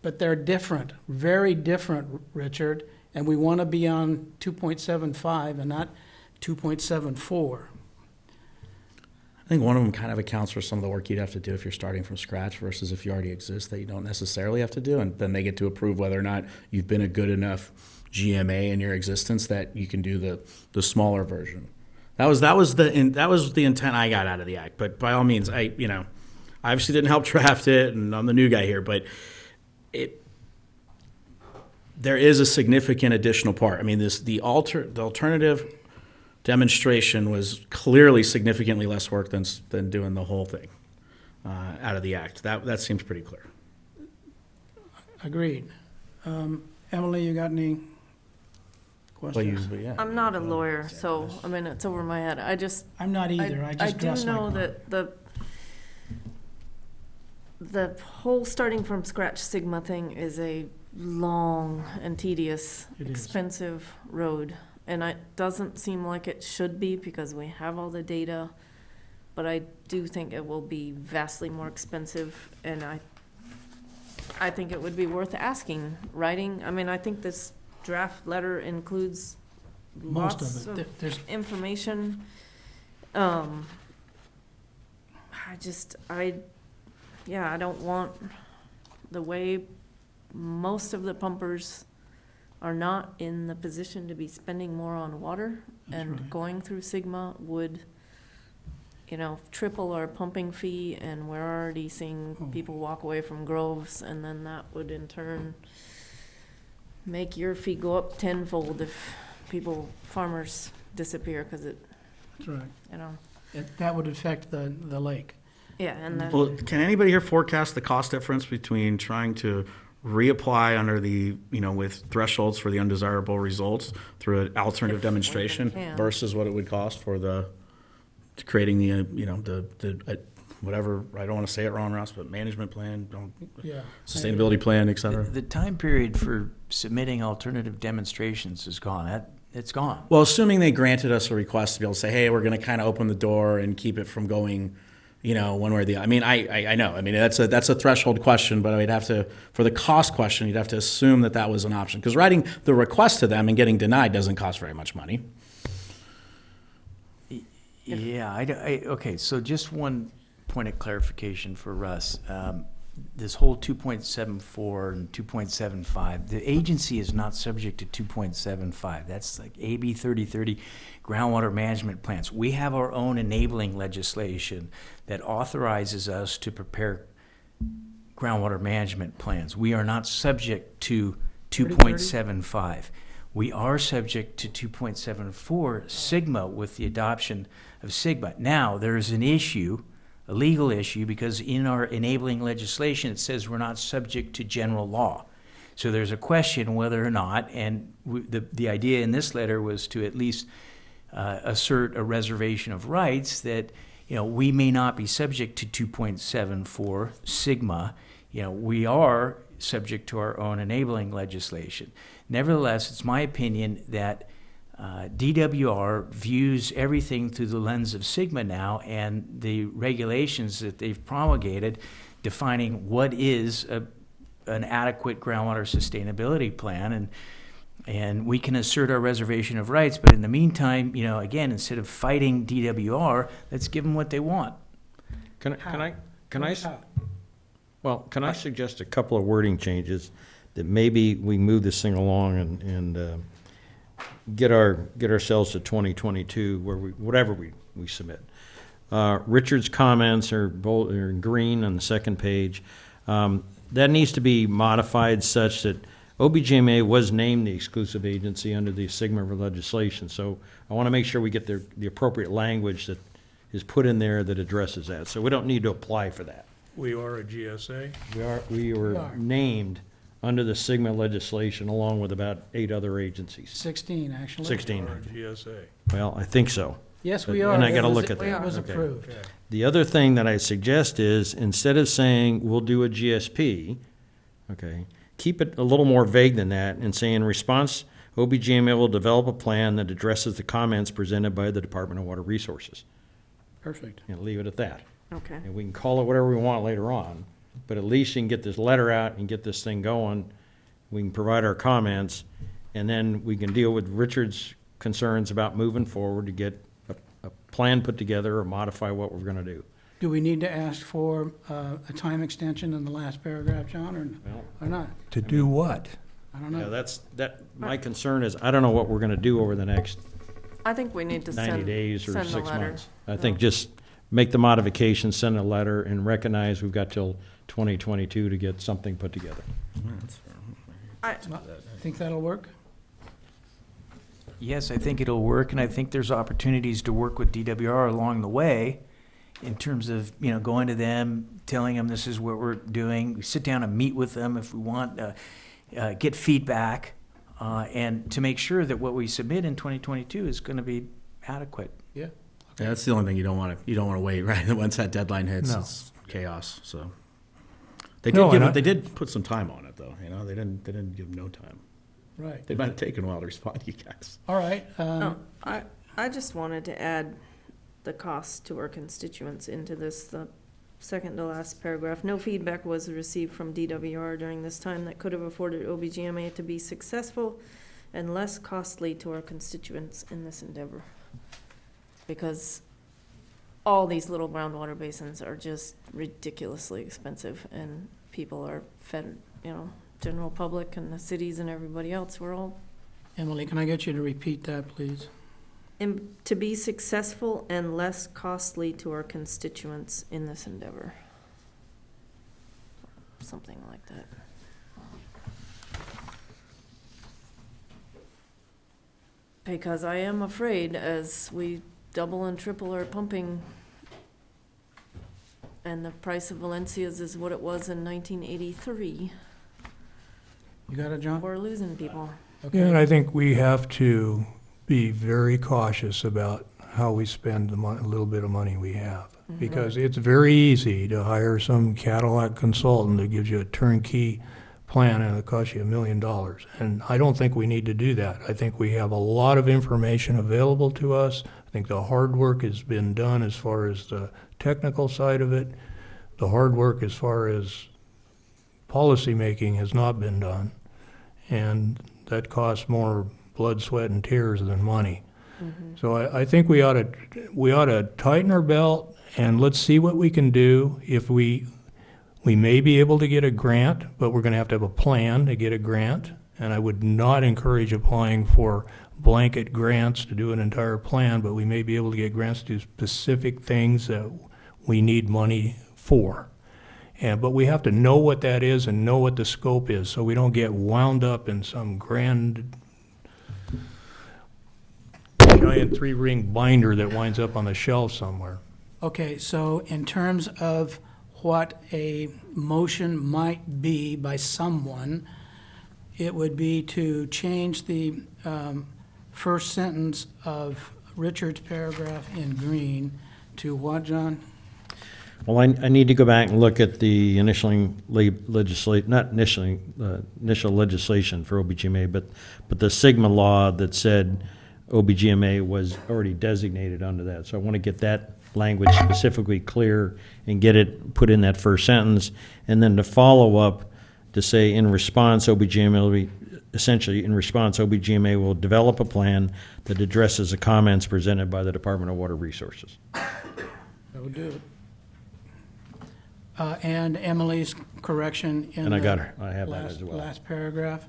But they're different, very different, Richard, and we want to be on 2.75 and not 2.74. I think one of them kind of accounts for some of the work you'd have to do if you're starting from scratch versus if you already exist that you don't necessarily have to do, and then they get to approve whether or not you've been a good enough GMA in your existence that you can do the smaller version. That was the intent I got out of the act. But by all means, I obviously didn't help draft it, and I'm the new guy here, but there is a significant additional part. I mean, the alternative demonstration was clearly significantly less work than doing the whole thing out of the act. That seems pretty clear. Agreed. Emily, you got any Well, questions? yeah. I'm not a lawyer, so, I mean, it's over my head. I'm not either. I just do dress like know one. that the whole starting from scratch Sigma thing is a long and tedious, It is. expensive road. And it doesn't seem like it should be because we have all the data, but I do think it will be vastly more expensive, and I think it would be worth asking, writing. I mean, I think this draft letter includes Most lots of it. There's information. I don't want the way most of the pumpers are not in the position to be spending more on water, That's and right. going through Sigma would, triple our pumping fee, and we're already seeing Oh. people walk away from Groves, and then that would in turn make your fee go up tenfold if farmers disappear, because That's right. you know, That would affect the lake. yeah, and then. Well, can anybody here forecast the cost difference between trying to reapply under the, with thresholds for the undesirable results through an alternative If we demonstration can. versus what it would cost for creating the, whatever, I don't want to say it wrong, Ross, but management plan, Yeah. sustainability plan, et cetera? The time period for submitting alternative demonstrations is gone. It's gone. Well, assuming they granted us a request to be able to say, hey, we're going to kind of open the door and keep it from going, one way or the other. I mean, I know. I mean, that's a threshold question, but I'd have to, for the cost question, you'd have to assume that was an option. Because writing the request to them and getting denied doesn't cost very much money. Yeah, okay, so just one point of clarification for Russ. This whole 2.74 and 2.75, the agency is not subject to 2.75. That's like AB 3030 groundwater management plans. We have our own enabling legislation that authorizes us to prepare groundwater management plans. We are not subject to 2.75. We are subject to 2.74 Sigma with the adoption of Sigma. Now, there's an issue, a legal issue, because in our enabling legislation, it says we're not subject to general law. So there's a question whether or not, and the idea in this letter was to at least assert a reservation of rights that, we may not be subject to 2.74 Sigma. We are subject to our own enabling legislation. Nevertheless, it's my opinion that DWR views everything through the lens of Sigma now, and the regulations that they've promulgated defining what is an adequate groundwater sustainability plan, and we can assert our reservation of rights. But in the meantime, again, instead of fighting DWR, let's give them what they want. Can I suggest a couple of wording changes that maybe we move this thing along and get ourselves to 2022 where whatever we submit. Richard's comments are in green on the second page. That needs to be modified such that OBGMA was named the exclusive agency under the Sigma legislation. So I want to make sure we get the appropriate language that is put in there that addresses that. So we don't need to apply for that. We are a GSA. We were are. named under the Sigma legislation along with about 8 other agencies. 16, actually. 16. We are a GSA. Well, I think so. Yes, But- we are. and I It gotta was- look at that. It was Okay. approved. The other thing that I suggest is, instead of saying we'll do a GSP, okay, keep it a little more vague than that and say in response, OBGMA will develop a plan that addresses the comments presented by the Department of Water Resources. Perfect. And leave it at that. Okay. And we can call it whatever we want later on, but at least you can get this letter out and get this thing going. We can provide our comments, and then we can deal with Richard's concerns about moving forward to get a plan put together or modify what we're gonna do. Do we need to ask for a time extension in the last paragraph, John, Well, or not? To do what? I don't yeah, know. my concern is, I don't know what we're gonna do over the next I think we need to 90 days or send a 6 letter. months. I think just make the modification, send a letter, and recognize we've got till 2022 to get something put together. Think that'll work? Yes, I think it'll work, and I think there's opportunities to work with DWR along the way in terms of, going to them, telling them this is what we're doing. We sit down and meet with them if we want. get feedback, and to make sure that what we submit in 2022 is going to be adequate. Yeah. Yeah, that's the only thing you don't want to wait, right? Once that deadline hits, No. it's chaos. So they No, and they did put some time on it, though. They didn't give no time. Right. They might have taken a while to respond to you guys. All right. I just wanted to add the cost to our constituents into this, the second to last paragraph. No feedback was received from DWR during this time that could have afforded OBGMA to be successful and less costly to our constituents in this endeavor. Because all these little groundwater basins are just ridiculously expensive, and people are fed, general public and the cities and everybody else, we're all, Emily, can I get you to repeat that, please? to be successful and less costly to our constituents in this endeavor. Something like that. Because I am afraid as we double and triple our pumping, and the price of Valencia's is what it was in 1983, You got it, John? we're losing people. Yeah, and I think we have to be very cautious about how we spend the little bit of money we have. Because it's very easy to hire some Cadillac consultant that gives you a turnkey plan and it'll cost you $1 million. And I don't think we need to do that. I think we have a lot of information available to us. I think the hard work has been done as far as the technical side of it. The hard work as far as policy making has not been done. And that costs more blood, sweat, and tears than money. So I think we ought to tighten our belt and let's see what we can do. If we may be able to get a grant, but we're going to have a plan to get a grant. And I would not encourage applying for blanket grants to do an entire plan, but we may be able to get grants to do specific things that we need money for. But we have to know what that is and know what the scope is, so we don't get wound up in some grand giant 3-ring binder that winds up on the shelf somewhere. Okay, so in terms of what a motion might be by someone, it would be to change the first sentence of Richard's paragraph in green to what, John? Well, I need to go back and look at the initial legislation for OBGMA, but the Sigma law that said OBGMA was already designated under that. So I want to get that language specifically clear and get it put in that first sentence. And then to follow up to say in response, OBGMA will develop a plan that addresses the comments presented by the Department of Water Resources. That would do it. And Emily's correction in And I the got her. I have that as well. last paragraph.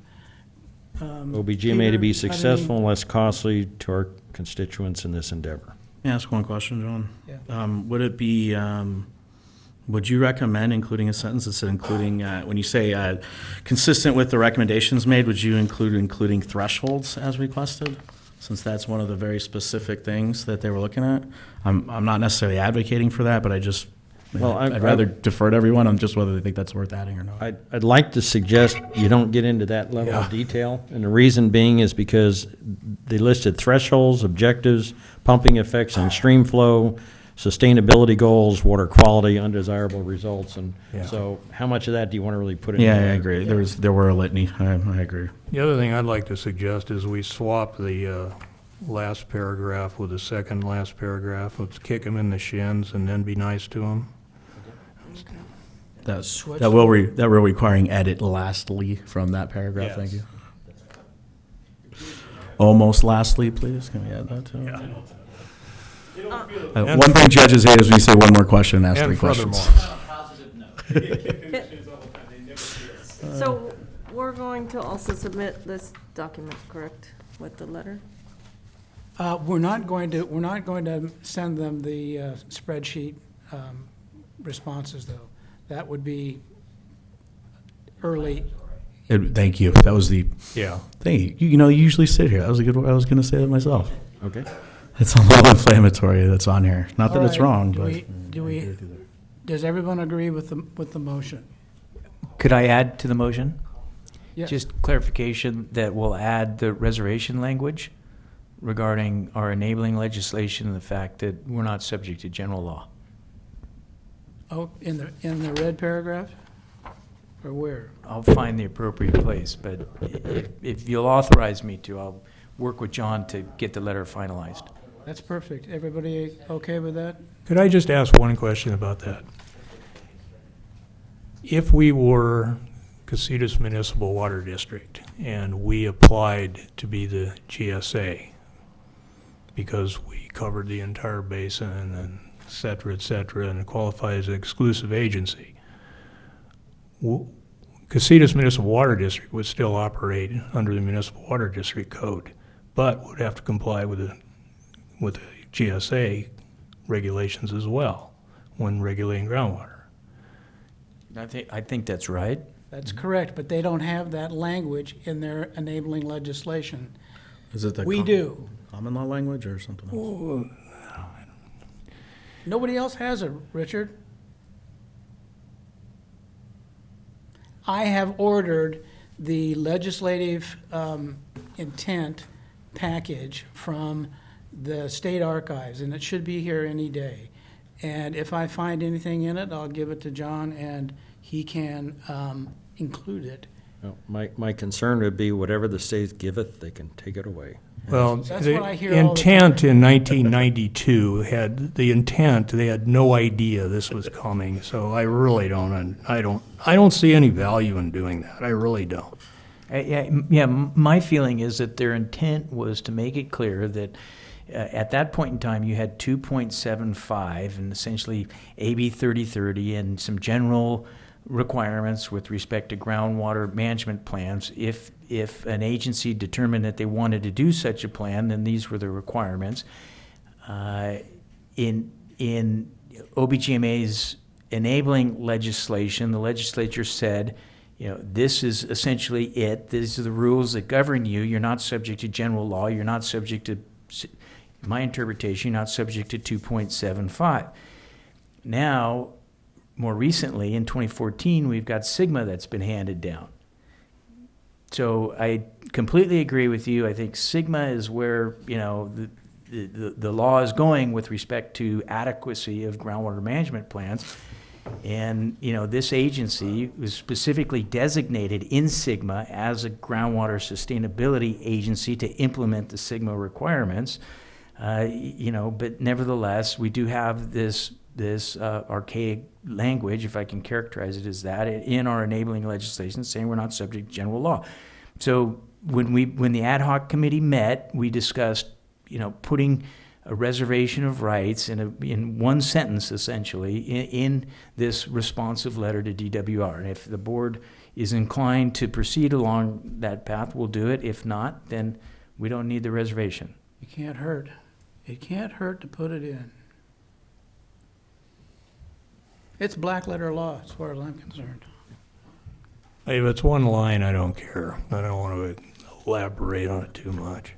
OBGMA to be Peter, successful and less costly to our constituents in this endeavor. May I ask one question, John? Yeah. Would it be, would you recommend including a sentence that said including, when you say consistent with the recommendations made, would you include including thresholds as requested? Since that's one of the very specific things that they were looking at. I'm not necessarily advocating for that, but I'd rather defer to everyone on just whether they think that's worth adding or not. I'd like to suggest you don't get into that level of detail, and the reason being is because they listed thresholds, objectives, pumping effects on stream flow, sustainability goals, water quality, undesirable results, and so how much of that do you want to really put in? Yeah, I agree. There were a litany. I agree. The other thing I'd like to suggest is we swap the last paragraph with the second last paragraph. Let's kick them in the shins and then be nice to them. That will requiring edit lastly from that paragraph. Thank you. Almost lastly, please. Can we add that too? One thing judges hate is when you say one more question and ask three questions. So we're going to also submit this document, correct, with the letter? We're not going to send them the spreadsheet responses, though. That would be early. Thank you. That was the Thank you. You usually sit here. That was a good one. I was going to say that myself. Okay. It's a little inflammatory that's on here. Not that it's wrong, but Does everyone agree with the motion? Could I add to the motion? Yes. Just clarification that we'll add the reservation language regarding our enabling legislation and the fact that we're not subject to general law. Oh, in the red paragraph? Or where? I'll find the appropriate place, but if you'll authorize me to, I'll work with John to get the letter finalized. That's perfect. Everybody okay with that? Could I just ask one question about that? If we were Casitas Municipal Water District and we applied to be the GSA because we covered the entire basin and et cetera, and qualify as an exclusive agency, Casitas Municipal Water District would still operate under the Municipal Water District Code, but would have to comply with the GSA regulations as well when regulating groundwater. I think that's right. That's correct, but they don't have that language in their enabling legislation. Is it the We do. common law language or something else? Nobody else has it, Richard. I have ordered the legislative intent package from the state archives, and it should be here any day. And if I find anything in it, I'll give it to John, and he can include it. No, my concern would be whatever the state giveth, they can take it away. Well, That's the what I hear all the intent in 1992 had the intent. They had no idea this was coming. So I really don't see any value in doing that. I really don't. Yeah, my feeling is that their intent was to make it clear that at that point in time you had 2.75 and essentially AB 3030 and some general requirements with respect to groundwater management plans. If an agency determined that they wanted to do such a plan, then these were the requirements. In OBGMA's enabling legislation, the legislature said, this is essentially it. These are the rules that govern you. You're not subject to general law. You're not subject to, my interpretation, you're not subject to 2.75. Now, more recently, in 2014, we've got SGMA that's been handed down. So I completely agree with you. I think SGMA is where, the law is going with respect to adequacy of groundwater management plans. And, this agency was specifically designated in SGMA as a groundwater sustainability agency to implement the SGMA requirements. But nevertheless, we do have this archaic language, if I can characterize it as that, in our enabling legislation saying we're not subject to general law. So when the ad hoc committee met, we discussed, putting a reservation of rights in one sentence, essentially, in this responsive letter to DWR. And if the board is inclined to proceed along that path, we'll do it. If not, then we don't need the reservation. It can't hurt. It can't hurt to put it in. It's black letter law, as far as I'm concerned. If it's one line, I don't care. I don't want to elaborate on it too much.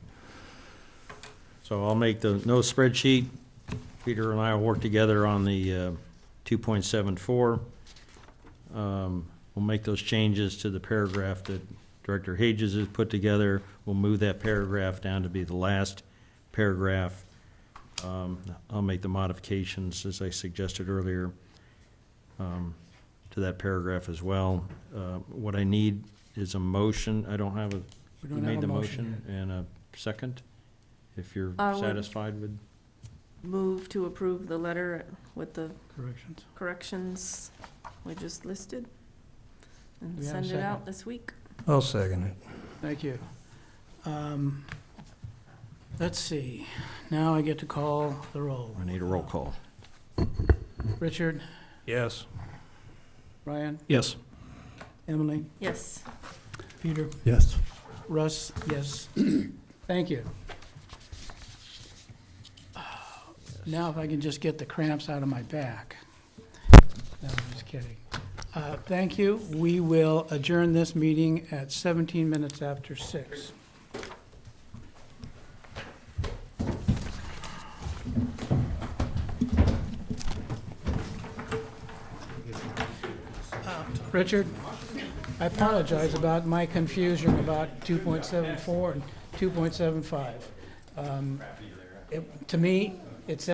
So I'll make the no spreadsheet. Peter and I will work together on the 2.74. We'll make those changes to the paragraph that Director Hages has put together. We'll move that paragraph down to be the last paragraph. I'll make the modifications, as I suggested earlier, to that paragraph as well. What I need is a motion. I don't have a, We don't you have made a the motion motion, and a second, if you're I would satisfied with. Move to approve the letter with the Corrections. corrections we just listed and Do we have a send it second? out this week. I'll second it. Thank you. Let's see. Now I get to call the roll. I need a roll call. Richard, Yes. Ryan, Yes. Emily, Yes. Peter, Yes. Russ, yes. Thank you. Now if I can just get the cramps out of my back. No, I'm just kidding. Thank you. We will adjourn this meeting at 17 minutes after 6. Richard, I apologize about my confusion about 2.74 and 2.75. To me, it's